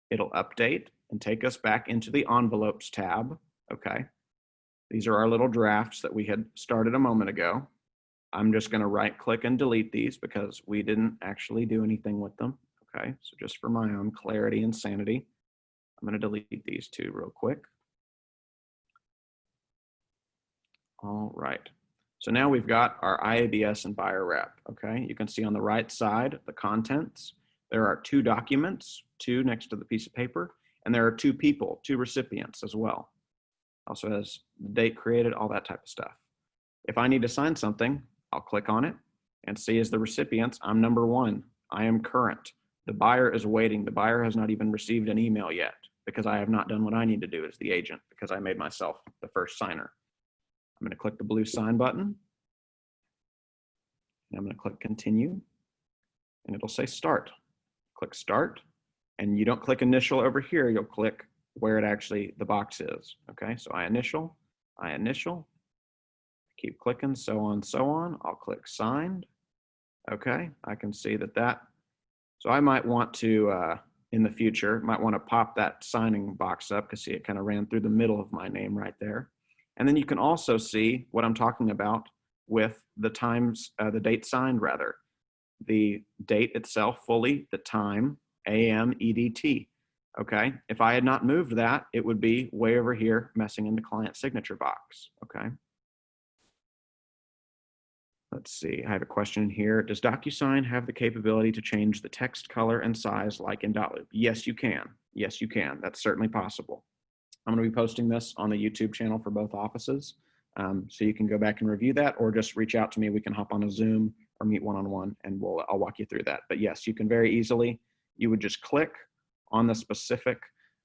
It'll update and take us back into the envelopes tab. Okay. These are our little drafts that we had started a moment ago. I'm just going to right click and delete these because we didn't actually do anything with them. Okay, so just for my own clarity and sanity, I'm going to delete these 2 real quick. All right, so now we've got our IABS and buyer rep. Okay, you can see on the right side the contents. There are 2 documents, 2 next to the piece of paper, and there are 2 people, 2 recipients as well. Also has the date created, all that type of stuff. If I need to sign something, I'll click on it and see as the recipients, I'm number 1. I am current. The buyer is waiting. The buyer has not even received an email yet because I have not done what I need to do as the agent because I made myself the first signer. I'm going to click the blue sign button. And I'm going to click continue and it'll say start. Click start and you don't click initial over here. You'll click where it actually, the box is. Okay, so I initial, keep clicking, so on, so on. I'll click signed. Okay, I can see that. So I might want to, in the future, might want to pop that signing box up because see it kind of ran through the middle of my name right there. And then you can also see what I'm talking about with the times, the date signed rather. The date itself fully, the time, AM, EDT. Okay, if I had not moved that, it would be way over here messing in the client signature box. Okay. Let's see, I have a question here. Does Docusign have the capability to change the text color and size like in Dotloop? Yes, you can. Yes, you can. That's certainly possible. I'm going to be posting this on the YouTube channel for both offices. So you can go back and review that or just reach out to me. We can hop on a Zoom or meet one-on-one and I'll walk you through that. But yes, you can very easily, you would just click on the specific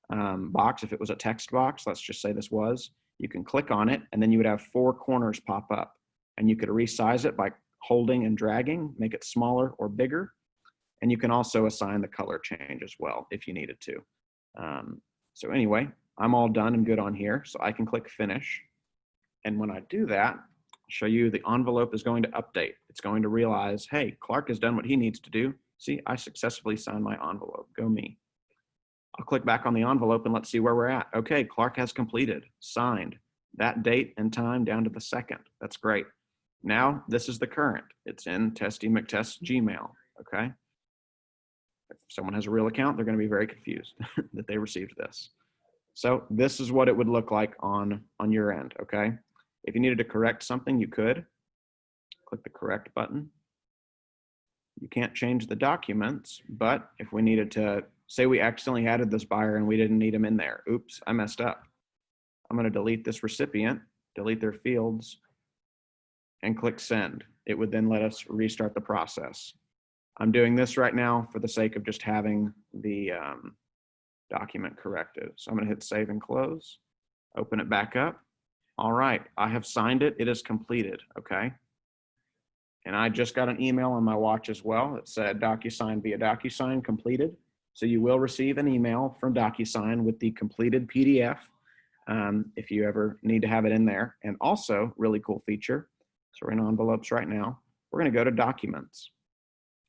box. If it was a text box, let's just say this was, you can click on it and then you would have 4 corners pop up. And you could resize it by holding and dragging, make it smaller or bigger. And you can also assign the color change as well if you needed to. So anyway, I'm all done and good on here. So I can click finish. And when I do that, I'll show you the envelope is going to update. It's going to realize, hey, Clark has done what he needs to do. See, I successfully signed my envelope. Go me. I'll click back on the envelope and let's see where we're at. Okay, Clark has completed, signed, that date and time down to the second. That's great. Now, this is the current. It's in Testy McTest's Gmail, okay? If someone has a real account, they're gonna be very confused that they received this. So this is what it would look like on your end, okay? If you needed to correct something, you could. Click the correct button. You can't change the documents, but if we needed to, say we accidentally added this buyer and we didn't need them in there. Oops, I messed up. I'm going to delete this recipient, delete their fields, and click send. It would then let us restart the process. I'm doing this right now for the sake of just having the document corrected. So I'm going to hit save and close, open it back up. All right, I have signed it. It is completed, okay? And I just got an email on my watch as well that said Docusign via Docusign completed. So you will receive an email from Docusign with the completed PDF if you ever need to have it in there. And also, really cool feature, so we're in envelopes right now, we're gonna go to Documents.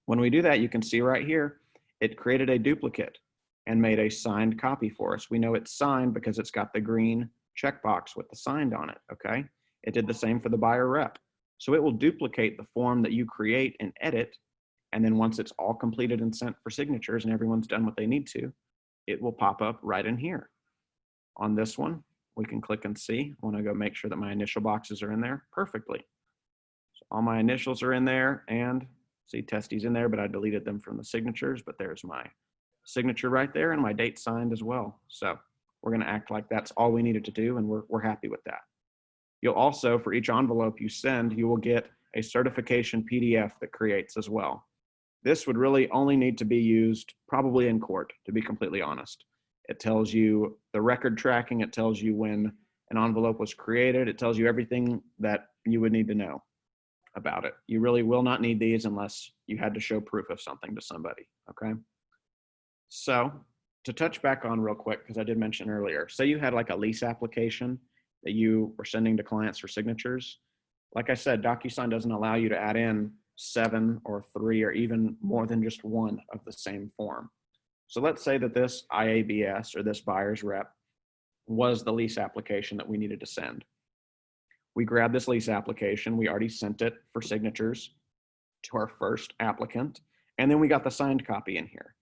When we do that, you can see right here, it created a duplicate and made a signed copy for us. We know it's signed because it's got the green checkbox with the signed on it, okay? It did the same for the buyer rep. So it will duplicate the form that you create and edit. And then once it's all completed and sent for signatures and everyone's done what they need to, it will pop up right in here. On this one, we can click and see. I want to go make sure that my initial boxes are in there perfectly. So all my initials are in there and see Testy's in there, but I deleted them from the signatures, but there's my signature right there and my date signed as well. So we're going to act like that's all we needed to do and we're happy with that. You'll also, for each envelope you send, you will get a certification PDF that creates as well. This would really only need to be used probably in court, to be completely honest. It tells you the record tracking, it tells you when an envelope was created, it tells you everything that you would need to know about it. You really will not need these unless you had to show proof of something to somebody, okay? So to touch back on real quick, because I did mention earlier, say you had like a lease application that you were sending to clients for signatures. Like I said, Docusign doesn't allow you to add in 7 or 3 or even more than just one of the same form. So let's say that this IABS or this buyer's rep was the lease application that we needed to send. We grabbed this lease application, we already sent it for signatures to our first applicant, and then we got the signed copy in here.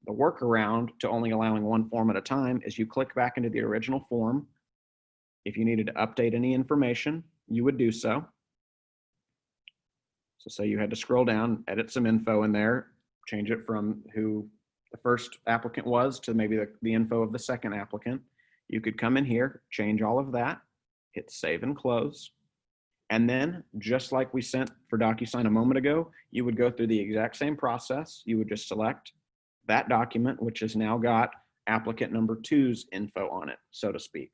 The workaround to only allowing one form at a time is you click back into the original form. If you needed to update any information, you would do so. So say you had to scroll down, edit some info in there, change it from who the first applicant was to maybe the info of the second applicant. You could come in here, change all of that, hit save and close. And then just like we sent for Docusign a moment ago, you would go through the exact same process. You would just select that document, which has now got applicant number 2's info on it, so to speak.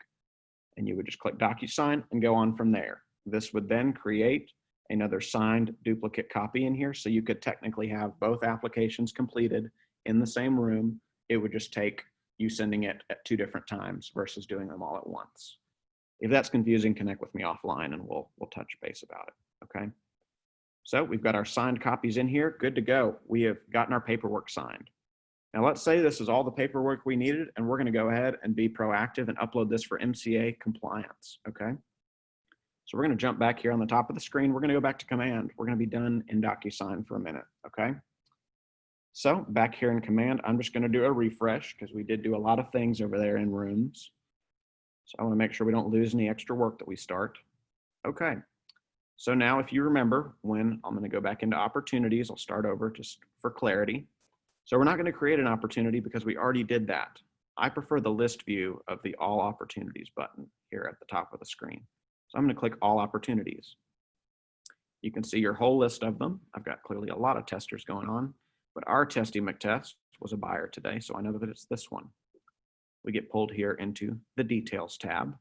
And you would just click Docusign and go on from there. This would then create another signed duplicate copy in here. So you could technically have both applications completed in the same room. It would just take you sending it at 2 different times versus doing them all at once. If that's confusing, connect with me offline and we'll touch base about it, okay? So we've got our signed copies in here, good to go. We have gotten our paperwork signed. Now let's say this is all the paperwork we needed and we're gonna go ahead and be proactive and upload this for MCA compliance, okay? So we're gonna jump back here on the top of the screen. We're gonna go back to command. We're gonna be done in Docusign for a minute, okay? So back here in command, I'm just gonna do a refresh because we did do a lot of things over there in rooms. So I wanna make sure we don't lose any extra work that we start. Okay, so now if you remember when I'm gonna go back into opportunities, I'll start over just for clarity. So we're not gonna create an opportunity because we already did that. I prefer the list view of the all opportunities button here at the top of the screen. So I'm gonna click all opportunities. You can see your whole list of them. I've got clearly a lot of testers going on, but our Testy McTest was a buyer today, so I know that it's this one. We get pulled here into the details tab.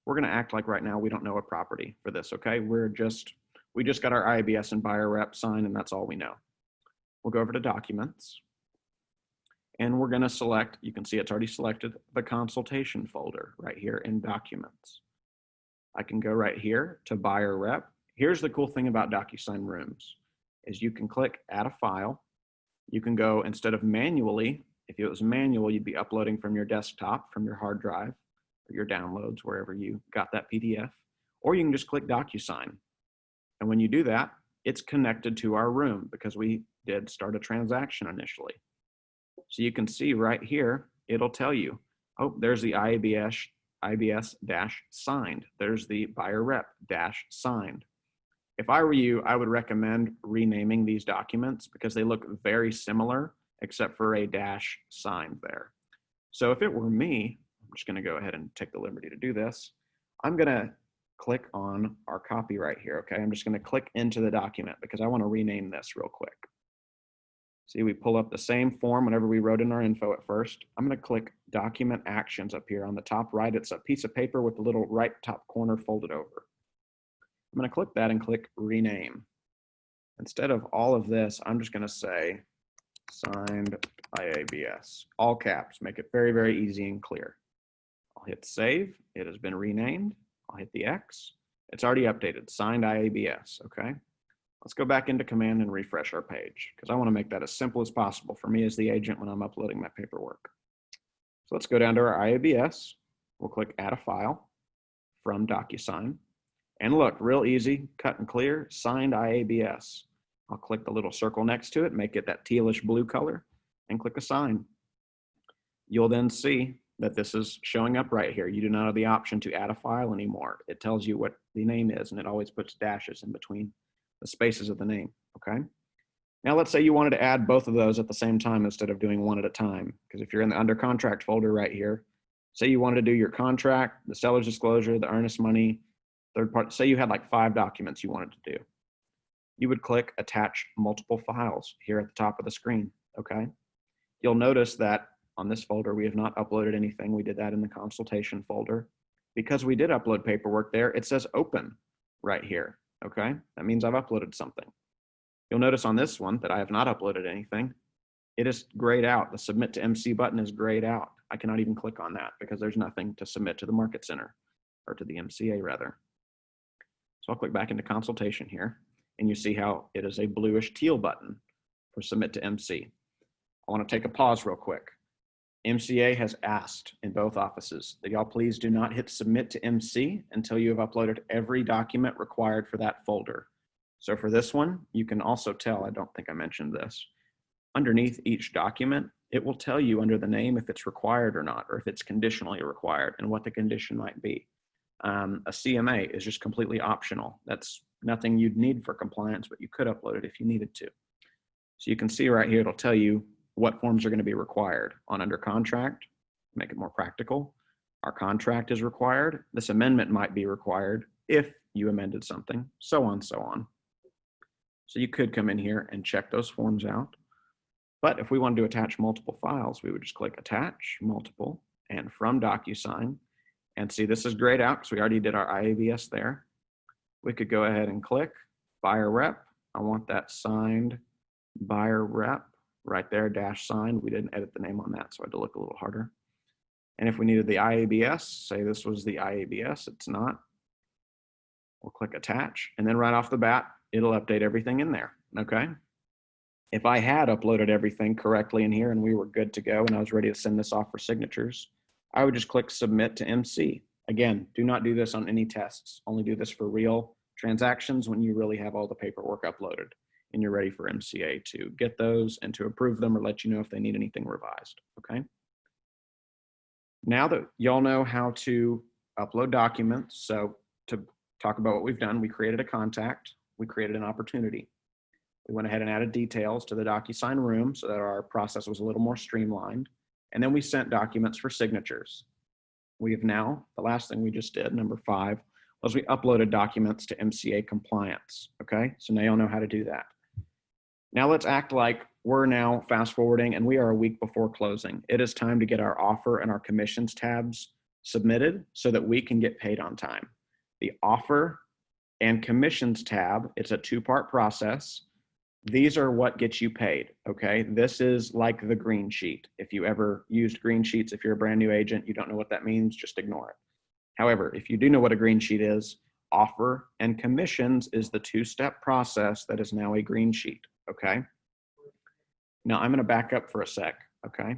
We're gonna act like right now we don't know a property for this, okay? We just got our IABS and buyer rep signed and that's all we know. We'll go over to documents. And we're going to select, you can see it's already selected, the consultation folder right here in Documents. I can go right here to Buyer Rep. Here's the cool thing about Docusign Rooms is you can click Add a File. You can go, instead of manually, if it was manual, you'd be uploading from your desktop, from your hard drive, or your downloads, wherever you got that PDF, or you can just click Docusign. And when you do that, it's connected to our room because we did start a transaction initially. So you can see right here, it'll tell you, oh, there's the IABS-signed. There's the buyer rep-signed. If I were you, I would recommend renaming these documents because they look very similar except for a dash signed there. So if it were me, I'm just going to go ahead and take the liberty to do this. I'm going to click on our copy right here, okay? I'm just going to click into the document because I want to rename this real quick. See, we pull up the same form whenever we wrote in our info at first. I'm going to click Document Actions up here on the top right. It's a piece of paper with the little right top corner folded over. I'm going to click that and click Rename. Instead of all of this, I'm just going to say Signed IABS, all caps, make it very, very easy and clear. I'll hit Save. It has been renamed. I'll hit the X. It's already updated, Signed IABS, okay? Let's go back into Command and refresh our page because I want to make that as simple as possible for me as the agent when I'm uploading my paperwork. So let's go down to our IABS. We'll click Add a File from Docusign. And look, real easy, cut and clear, Signed IABS. I'll click the little circle next to it, make it that tealish blue color, and click Assign. You'll then see that this is showing up right here. You do not have the option to add a file anymore. It tells you what the name is, and it always puts dashes in between the spaces of the name, okay? Now let's say you wanted to add both of those at the same time instead of doing one at a time, because if you're in the under contract folder right here, say you wanted to do your contract, the seller's disclosure, the earnest money, third party, say you had like 5 documents you wanted to do. You would click Attach Multiple Files here at the top of the screen, okay? You'll notice that on this folder, we have not uploaded anything. We did that in the consultation folder. Because we did upload paperwork there, it says Open right here, okay? That means I've uploaded something. You'll notice on this one that I have not uploaded anything. It is grayed out. The Submit to MC button is grayed out. I cannot even click on that because there's nothing to submit to the Market Center, or to the MCA rather. So I'll click back into consultation here, and you see how it is a bluish teal button for Submit to MC. I want to take a pause real quick. MCA has asked in both offices that y'all please do not hit Submit to MC until you have uploaded every document required for that folder. So for this one, you can also tell, I don't think I mentioned this, underneath each document, it will tell you under the name if it's required or not, or if it's conditionally required and what the condition might be. A CMA is just completely optional. That's nothing you'd need for compliance, but you could upload it if you needed to. So you can see right here, it'll tell you what forms are going to be required on under contract, make it more practical. Our contract is required. This amendment might be required if you amended something, so on, so on. So you could come in here and check those forms out. But if we wanted to attach multiple files, we would just click Attach Multiple and from Docusign. And see, this is grayed out because we already did our IABS there. We could go ahead and click Buyer Rep. I want that signed Buyer Rep right there, dash signed. We didn't edit the name on that, so I had to look a little harder. And if we needed the IABS, say this was the IABS, it's not. We'll click Attach, and then right off the bat, it'll update everything in there, okay? If I had uploaded everything correctly in here and we were good to go and I was ready to send this off for signatures, I would just click Submit to MC. Again, do not do this on any tests. Only do this for real transactions when you really have all the paperwork uploaded and you're ready for MCA to get those and to approve them or let you know if they need anything revised, okay? Now that y'all know how to upload documents, so to talk about what we've done, we created a contact, we created an opportunity. We went ahead and added details to the Docusign room so that our process was a little more streamlined. And then we sent documents for signatures. We have now, the last thing we just did, number 5, was we uploaded documents to MCA compliance, okay? So now you'll know how to do that. Now let's act like we're now fast forwarding and we are a week before closing. It is time to get our offer and our commissions tabs submitted so that we can get paid on time. The offer and commissions tab, it's a 2-part process. These are what gets you paid, okay? This is like the green sheet. If you ever used green sheets, if you're a brand new agent, you don't know what that means, just ignore it. However, if you do know what a green sheet is, offer and commissions is the two-step process that is now a green sheet, okay? Now I'm gonna back up for a sec, okay?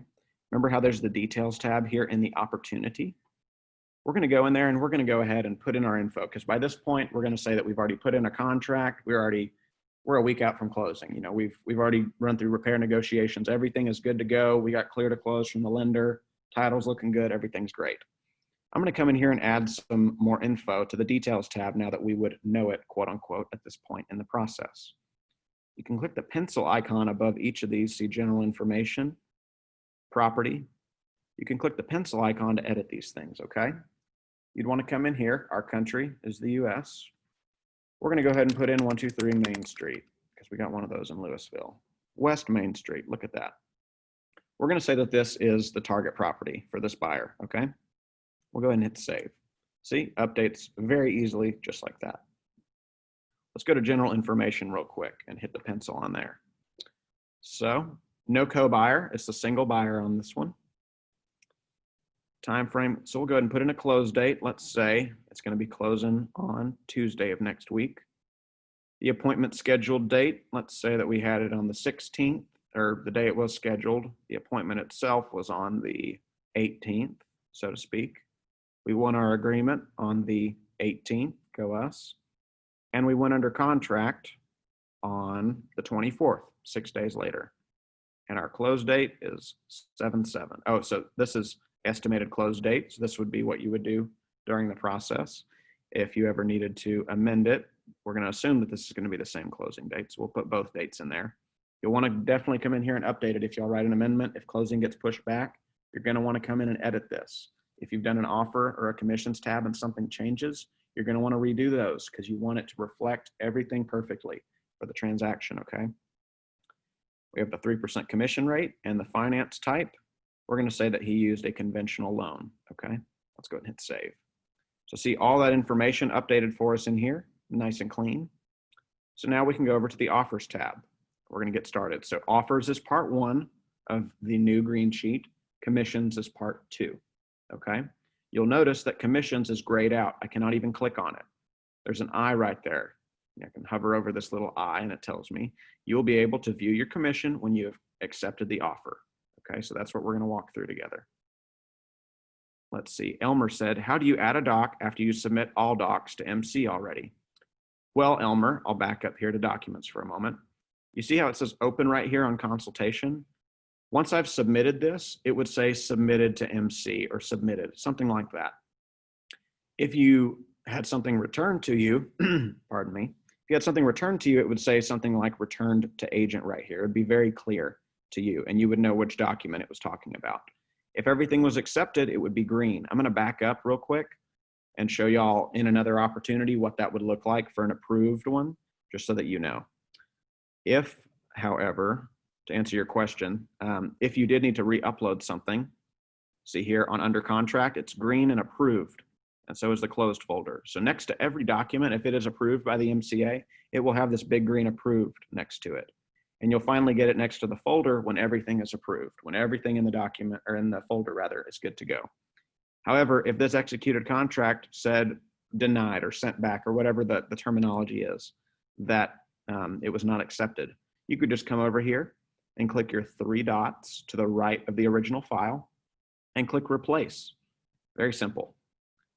Remember how there's the details tab here in the opportunity? We're gonna go in there and we're gonna go ahead and put in our info, because by this point, we're gonna say that we've already put in a contract, we're a week out from closing. You know, we've already run through repair negotiations. Everything is good to go. We got clear to close from the lender. Title's looking good. Everything's great. I'm going to come in here and add some more info to the details tab now that we would know it, quote unquote, at this point in the process. You can click the pencil icon above each of these, see general information, property. You can click the pencil icon to edit these things, okay? You'd want to come in here. Our country is the US. We're going to go ahead and put in 123 Main Street because we got one of those in Louisville. West Main Street, look at that. We're going to say that this is the target property for this buyer, okay? We'll go ahead and hit save. See, updates very easily, just like that. Let's go to general information real quick and hit the pencil on there. So, no co-buyer, it's the single buyer on this one. Time frame, so we'll go ahead and put in a close date. Let's say it's going to be closing on Tuesday of next week. The appointment scheduled date, let's say that we had it on the 16th, or the day it was scheduled. The appointment itself was on the 18th, so to speak. We won our agreement on the 18th, go us. And we went under contract on the 24th, 6 days later. And our close date is 7/7. Oh, so this is estimated close date. So this would be what you would do during the process. If you ever needed to amend it, we're going to assume that this is going to be the same closing date. So we'll put both dates in there. You'll want to definitely come in here and update it if y'all write an amendment. If closing gets pushed back, you're going to want to come in and edit this. If you've done an offer or a commissions tab and something changes, you're going to want to redo those because you want it to reflect everything perfectly for the transaction, okay? We have the 3% commission rate and the finance type. We're going to say that he used a conventional loan, okay? Let's go ahead and hit save. So see all that information updated for us in here, nice and clean. So now we can go over to the offers tab. We're going to get started. So offers is part 1 of the new green sheet. Commissions is part 2, okay? You'll notice that commissions is grayed out. I cannot even click on it. There's an I right there. I can hover over this little I and it tells me you'll be able to view your commission when you have accepted the offer. Okay, so that's what we're going to walk through together. Let's see. Elmer said, how do you add a doc after you submit all docs to MC already? Well, Elmer, I'll back up here to documents for a moment. You see how it says open right here on consultation? Once I've submitted this, it would say submitted to MC or submitted, something like that. If you had something returned to you, pardon me, if you had something returned to you, it would say something like returned to agent right here. It'd be very clear to you and you would know which document it was talking about. If everything was accepted, it would be green. I'm going to back up real quick and show y'all in another opportunity what that would look like for an approved one, just so that you know. If, however, to answer your question, if you did need to re-upload something, see here on under contract, it's green and approved, and so is the closed folder. So next to every document, if it is approved by the MCA, it will have this big green approved next to it. And you'll finally get it next to the folder when everything is approved, when everything in the document, or in the folder rather, is good to go. However, if this executed contract said denied or sent back or whatever the terminology is, that it was not accepted, you could just come over here and click your 3 dots to the right of the original file and click replace. Very simple.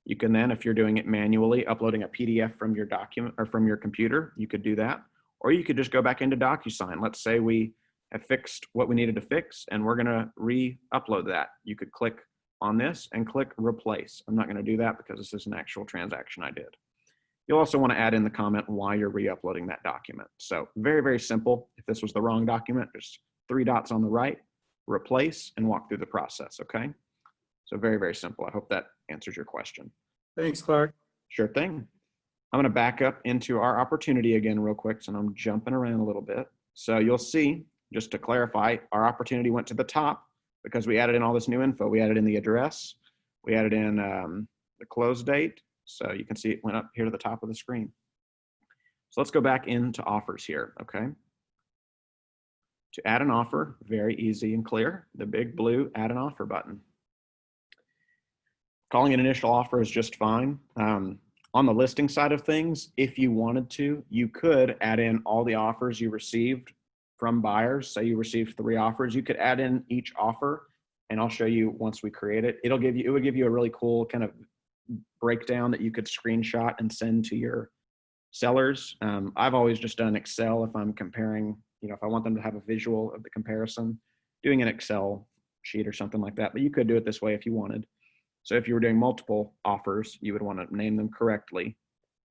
You can then, if you're doing it manually, uploading a PDF from your document or from your computer, you could do that. Or you could just go back into Docusign. Let's say we have fixed what we needed to fix and we're gonna re-upload that. You could click on this and click replace. I'm not gonna do that because this is an actual transaction I did. You'll also wanna add in the comment why you're re-uploading that document. So very, very simple. If this was the wrong document, there's 3 dots on the right, replace, and walk through the process, okay? So very, very simple. I hope that answers your question. Thanks, Clark. Sure thing. I'm going to back up into our opportunity again real quick, so I'm jumping around a little bit. So you'll see, just to clarify, our opportunity went to the top because we added in all this new info. We added in the address, we added in the close date, so you can see it went up here to the top of the screen. So let's go back into offers here, okay? To add an offer, very easy and clear, the big blue add an offer button. Calling an initial offer is just fine. On the listing side of things, if you wanted to, you could add in all the offers you received from buyers. Say you received 3 offers, you could add in each offer, and I'll show you once we create it. It would give you a really cool kind of breakdown that you could screenshot and send to your sellers. I've always just done Excel if I'm comparing, if I want them to have a visual of the comparison, doing an Excel sheet or something like that. But you could do it this way if you wanted. So if you were doing multiple offers, you would want to name them correctly.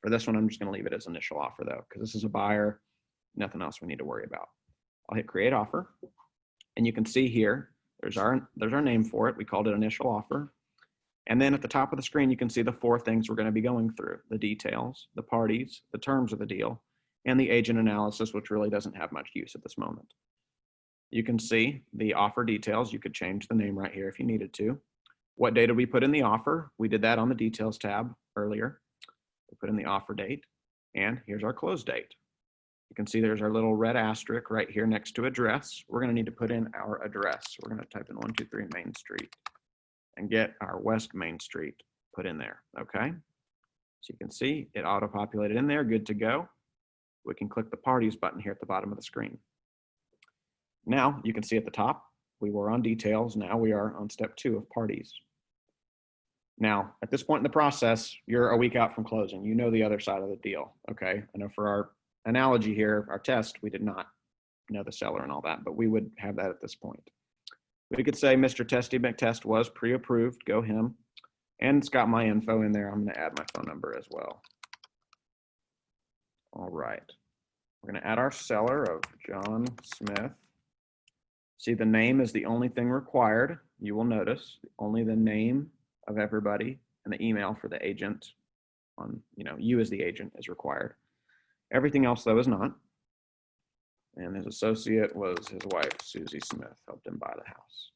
For this one, I'm just going to leave it as initial offer though, because this is a buyer, nothing else we need to worry about. I'll hit create offer, and you can see here, there's our name for it. We called it initial offer. And then at the top of the screen, you can see the 4 things we're going to be going through: the details, the parties, the terms of the deal, and the agent analysis, which really doesn't have much use at this moment. You can see the offer details. You could change the name right here if you needed to. What date did we put in the offer? We did that on the details tab earlier. We put in the offer date, and here's our close date. You can see there's our little red asterisk right here next to address. We're going to need to put in our address. We're going to type in 123 Main Street and get our West Main Street put in there, okay? So you can see it auto-populated in there, good to go. We can click the parties button here at the bottom of the screen. Now you can see at the top, we were on details, now we are on step 2 of parties. Now, at this point in the process, you're a week out from closing. You know the other side of the deal, okay? I know for our analogy here, our test, we did not know the seller and all that, but we would have that at this point. We could say Mr. Testy McTest was pre-approved, go him. And it's got my info in there. I'm gonna add my phone number as well. All right, we're gonna add our seller of John Smith. See, the name is the only thing required. You will notice only the name of everybody and the email for the agent on, you as the agent is required. Everything else though is not. And his associate was his wife, Susie Smith, helped him buy the house.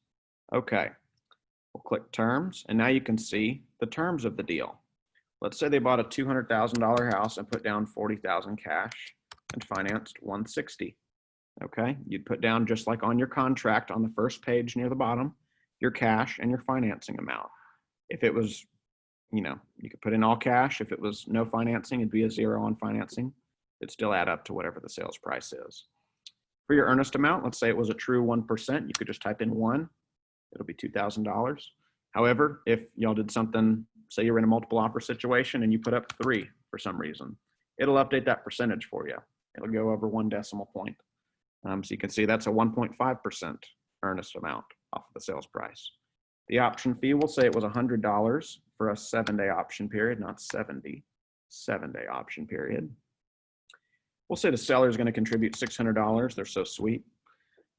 Okay, we'll click terms, and now you can see the terms of the deal. Let's say they bought a $200,000 house and put down $40,000 cash and financed $160,000. Okay, you'd put down, just like on your contract on the first page near the bottom, your cash and your financing amount. If it was, you could put in all cash. If it was no financing, it'd be a 0 on financing. It'd still add up to whatever the sales price is. For your earnest amount, let's say it was a true 1%, you could just type in 1, it'll be $2,000. However, if y'all did something, say you're in a multiple offer situation and you put up 3 for some reason, it'll update that percentage for you. It'll go over 1 decimal point. So you can see that's a 1.5% earnest amount off of the sales price. The option fee, we'll say it was $100 for a 7-day option period, not 70, 7-day option period. We'll say the seller is going to contribute $600. They're so sweet.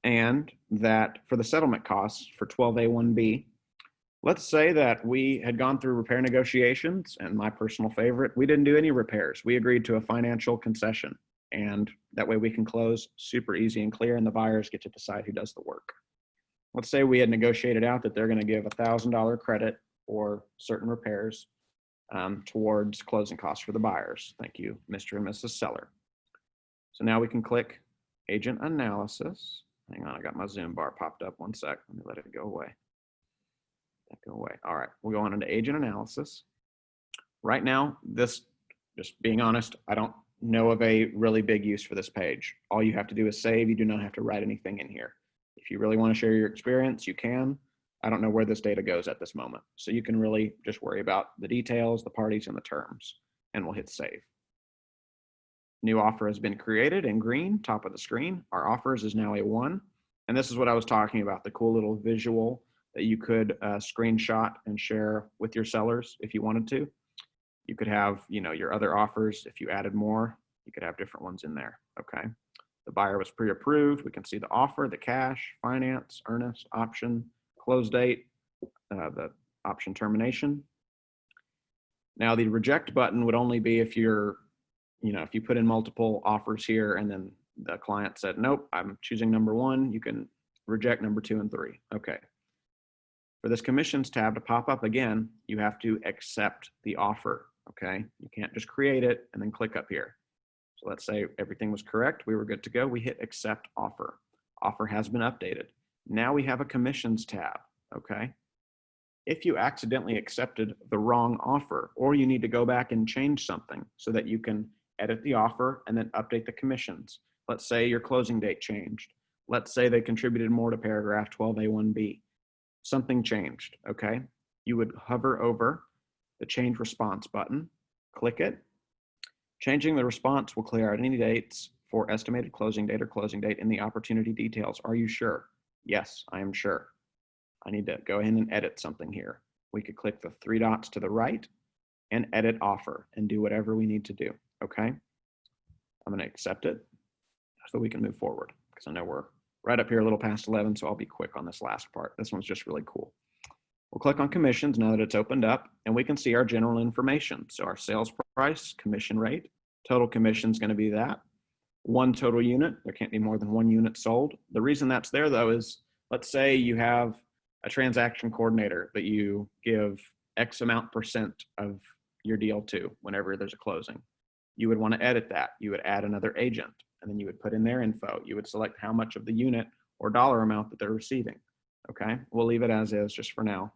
And that for the settlement costs for 12A1B, let's say that we had gone through repair negotiations, and my personal favorite, we didn't do any repairs. We agreed to a financial concession, and that way we can close super easy and clear, and the buyers get to decide who does the work. Let's say we had negotiated out that they're going to give $1,000 credit for certain repairs towards closing costs for the buyers. Thank you, Mr. and Mrs. Seller. So now we can click Agent Analysis. Hang on, I got my Zoom bar popped up. 1 sec. Let me let it go away. Go away. All right, we'll go on into Agent Analysis. Right now, this, just being honest, I don't know of a really big use for this page. All you have to do is save. You do not have to write anything in here. If you really want to share your experience, you can. I don't know where this data goes at this moment. So you can really just worry about the details, the parties, and the terms, and we'll hit save. New offer has been created in green, top of the screen. Our offers is now a 1. And this is what I was talking about, the cool little visual that you could screenshot and share with your sellers if you wanted to. You could have, your other offers. If you added more, you could have different ones in there, okay? The buyer was pre-approved. We can see the offer, the cash, finance, earnest, option, close date, the option termination. Now the reject button would only be if you're, if you put in multiple offers here and then the client said, nope, I'm choosing number 1, you can reject number 2 and 3. Okay. For this commissions tab to pop up again, you have to accept the offer, okay? You can't just create it and then click up here. So let's say everything was correct, we were good to go, we hit accept offer. Offer has been updated. Now we have a commissions tab, okay? If you accidentally accepted the wrong offer, or you need to go back and change something so that you can edit the offer and then update the commissions. Let's say your closing date changed. Let's say they contributed more to paragraph 12A1B. Something changed, okay? You would hover over the change response button, click it. Changing the response will clear out any dates for estimated closing date or closing date in the opportunity details. Are you sure? Yes, I am sure. I need to go ahead and edit something here. We could click the three dots to the right and edit offer and do whatever we need to do, okay? I'm gonna accept it so we can move forward because I know we're right up here a little past 11, so I'll be quick on this last part. This one's just really cool. We'll click on commissions now that it's opened up, and we can see our general information. So our sales price, commission rate, total commission is going to be that. One total unit, there can't be more than one unit sold. The reason that's there though is, let's say you have a transaction coordinator that you give X amount % of your deal to whenever there's a closing. You would want to edit that. You would add another agent, and then you would put in their info. You would select how much of the unit or dollar amount that they're receiving. Okay, we'll leave it as is just for now.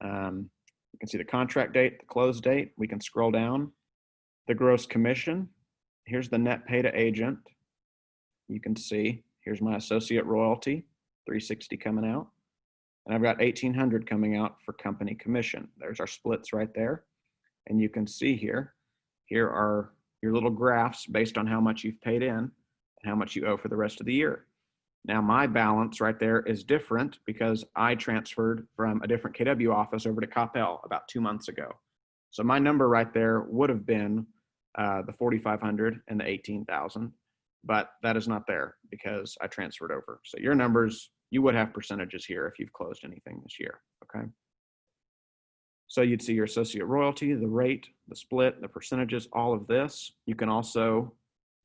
You can see the contract date, the close date. We can scroll down. The gross commission. Here's the net pay to agent. You can see, here's my associate royalty, 360 coming out. And I've got 1,800 coming out for company commission. There's our splits right there. And you can see here are your little graphs based on how much you've paid in and how much you owe for the rest of the year. Now my balance right there is different because I transferred from a different KW office over to Coppell about 2 months ago. So my number right there would have been the 4,500 and the 18,000, but that is not there because I transferred over. So your numbers, you would have percentages here if you've closed anything this year, okay? So you'd see your associate royalty, the rate, the split, the percentages, all of this. You can also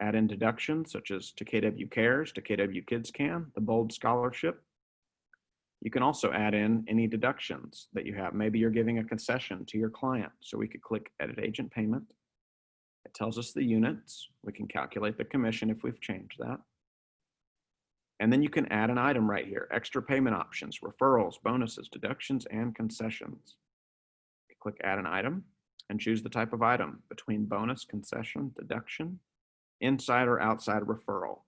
add in deductions such as to KW Cares, to KW Kids Can, the Bold Scholarship. You can also add in any deductions that you have. Maybe you're giving a concession to your client. So we could click Edit Agent Payment. It tells us the units. We can calculate the commission if we've changed that. And then you can add an item right here, extra payment options, referrals, bonuses, deductions, and concessions. Click Add an Item and choose the type of item between bonus, concession, deduction, inside or outside referral.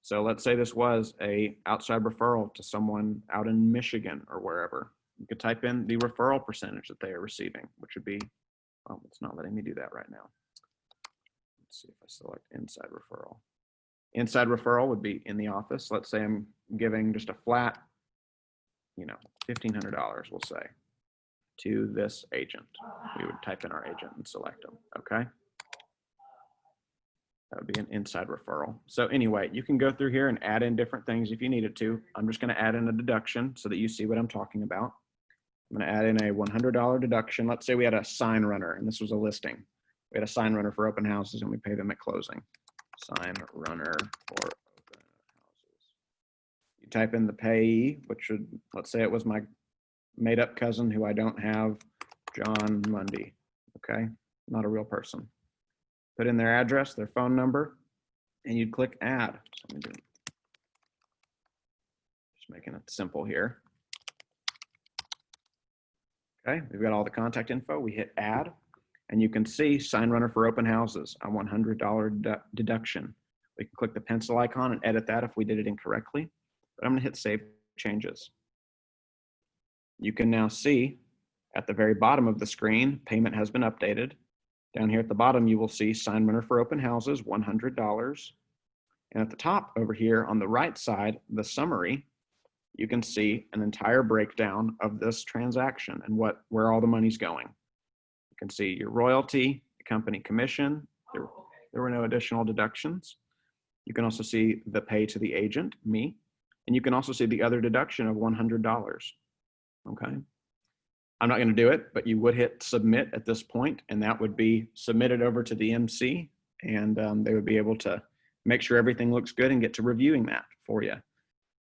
So let's say this was a outside referral to someone out in Michigan or wherever. You could type in the referral percentage that they are receiving, which would be, oh, it's not letting me do that right now. Let's see if I select inside referral. Inside referral would be in the office. Let's say I'm giving just a flat, $1,500, we'll say, to this agent. We would type in our agent and select them, okay? That would be an inside referral. So anyway, you can go through here and add in different things if you needed to. I'm just gonna add in a deduction so that you see what I'm talking about. I'm gonna add in a $100 deduction. Let's say we had a sign runner and this was a listing. We had a sign runner for open houses and we pay them at closing. Sign runner for open houses. You type in the payee, which would, let's say it was my made up cousin who I don't have, John Mundy, okay? Not a real person. Put in their address, their phone number, and you'd click add. So just making it simple here. Okay, we've got all the contact info. We hit add, and you can see sign runner for open houses, a $100 deduction. We can click the pencil icon and edit that if we did it incorrectly, but I'm gonna hit save changes. You can now see at the very bottom of the screen, payment has been updated. Down here at the bottom, you will see sign runner for open houses, $100. And at the top over here on the right side, the summary, you can see an entire breakdown of this transaction and where all the money's going. You can see your royalty, company commission. There were no additional deductions. You can also see the pay to the agent, me, and you can also see the other deduction of $100. Okay. I'm not going to do it, but you would hit submit at this point, and that would be submitted over to the MC, and they would be able to make sure everything looks good and get to reviewing that for you.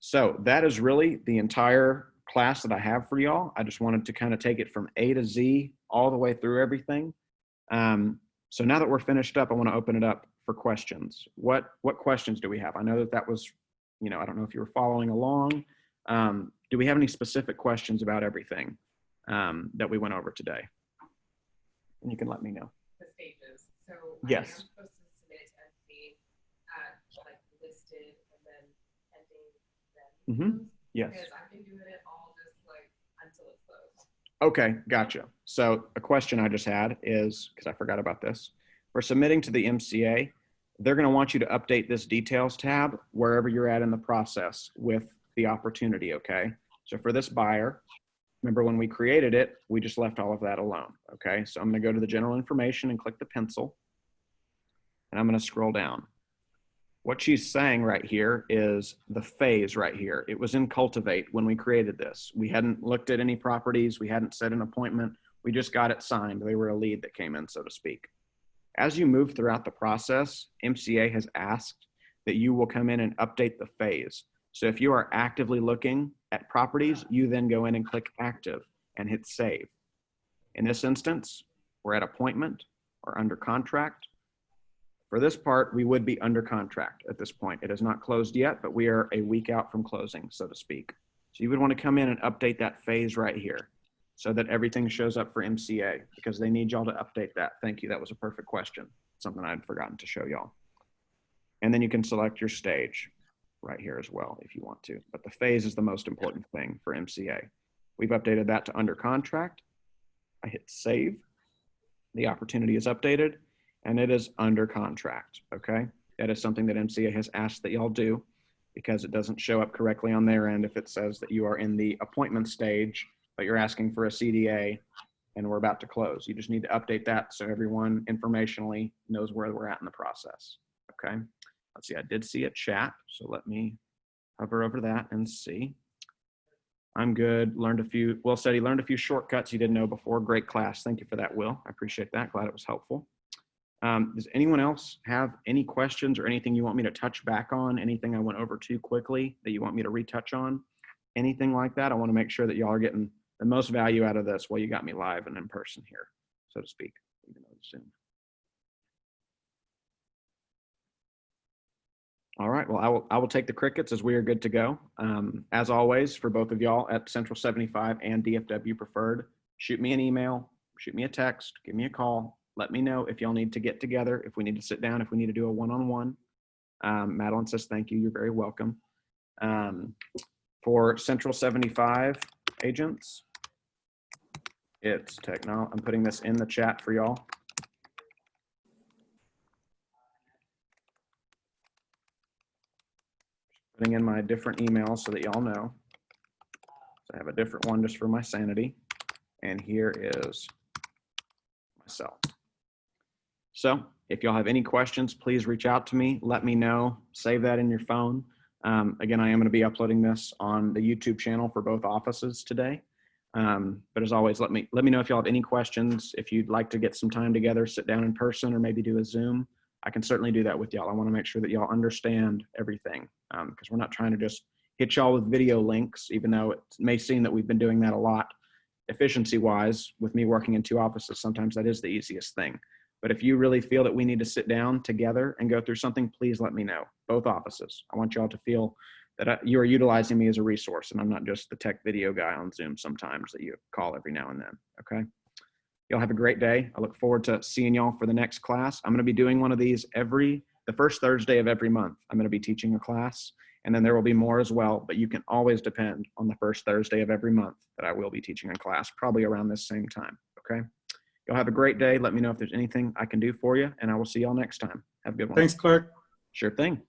So that is really the entire class that I have for y'all. I just wanted to kind of take it from A to Z all the way through everything. So now that we're finished up, I want to open it up for questions. What questions do we have? I know that was I don't know if you were following along. Do we have any specific questions about everything that we went over today? And you can let me know. The stages. So Yes. I am supposed to submit it and see like listed and then ending then closed? Yes. Because I've been doing it all just like until it's closed. Okay, gotcha. So a question I just had is, because I forgot about this, for submitting to the MCA, they're going to want you to update this details tab wherever you're at in the process with the opportunity, okay? So for this buyer, remember when we created it, we just left all of that alone, okay? So I'm going to go to the general information and click the pencil, and I'm going to scroll down. What she's saying right here is the phase right here. It was in Cultivate when we created this. We hadn't looked at any properties. We hadn't set an appointment. We just got it signed. They were a lead that came in, so to speak. As you move throughout the process, MCA has asked that you will come in and update the phase. So if you are actively looking at properties, you then go in and click active and hit save. In this instance, we're at appointment or under contract. For this part, we would be under contract at this point. It is not closed yet, but we are a week out from closing, so to speak. So you would want to come in and update that phase right here so that everything shows up for MCA, because they need y'all to update that. Thank you. That was a perfect question. Something I'd forgotten to show y'all. And then you can select your stage right here as well if you want to. But the phase is the most important thing for MCA. We've updated that to under contract. I hit save. The opportunity is updated and it is under contract, okay? That is something that MCA has asked that y'all do because it doesn't show up correctly on their end if it says that you are in the appointment stage, but you're asking for a CDA and we're about to close. You just need to update that so everyone informationally knows where we're at in the process, okay? Let's see, I did see a chat, so let me hover over that and see. I'm good, Will said he learned a few shortcuts he didn't know before. Great class, thank you for that, Will. I appreciate that, glad it was helpful. Does anyone else have any questions or anything you want me to touch back on? Anything I went over too quickly that you want me to retouch on? Anything like that? I want to make sure that y'all are getting the most value out of this while you got me live and in person here, so to speak, even though it's Zoom. All right, well, I will take the crickets as we are good to go. As always, for both of y'all at Central 75 and DFW Preferred, shoot me an email, shoot me a text, give me a call. Let me know if y'all need to get together, if we need to sit down, if we need to do a one-on-one. Madeline says, thank you, you're very welcome. For Central 75 agents, it's I'm putting this in the chat for y'all. Putting in my different emails so that y'all know. So I have a different one just for my sanity. And here is my cell. So if y'all have any questions, please reach out to me. Let me know. Save that in your phone. Again, I am going to be uploading this on the YouTube channel for both offices today. But as always, let me know if y'all have any questions. If you'd like to get some time together, sit down in person, or maybe do a Zoom, I can certainly do that with y'all. I want to make sure that y'all understand everything because we're not trying to just hit y'all with video links, even though it may seem that we've been doing that a lot. Efficiency-wise, with me working in two offices, sometimes that is the easiest thing. But if you really feel that we need to sit down together and go through something, please let me know. Both offices. I want y'all to feel that you are utilizing me as a resource and I'm not just the tech video guy on Zoom sometimes that you call every now and then, okay? Y'all have a great day. I look forward to seeing y'all for the next class. I'm gonna be doing one of these the first Thursday of every month. I'm gonna be teaching a class and then there will be more as well, but you can always depend on the first Thursday of every month that I will be teaching a class, probably around this same time, okay? Y'all have a great day. Let me know if there's anything I can do for you, and I will see y'all next time. Have a good one. Thanks, Clark. Sure thing.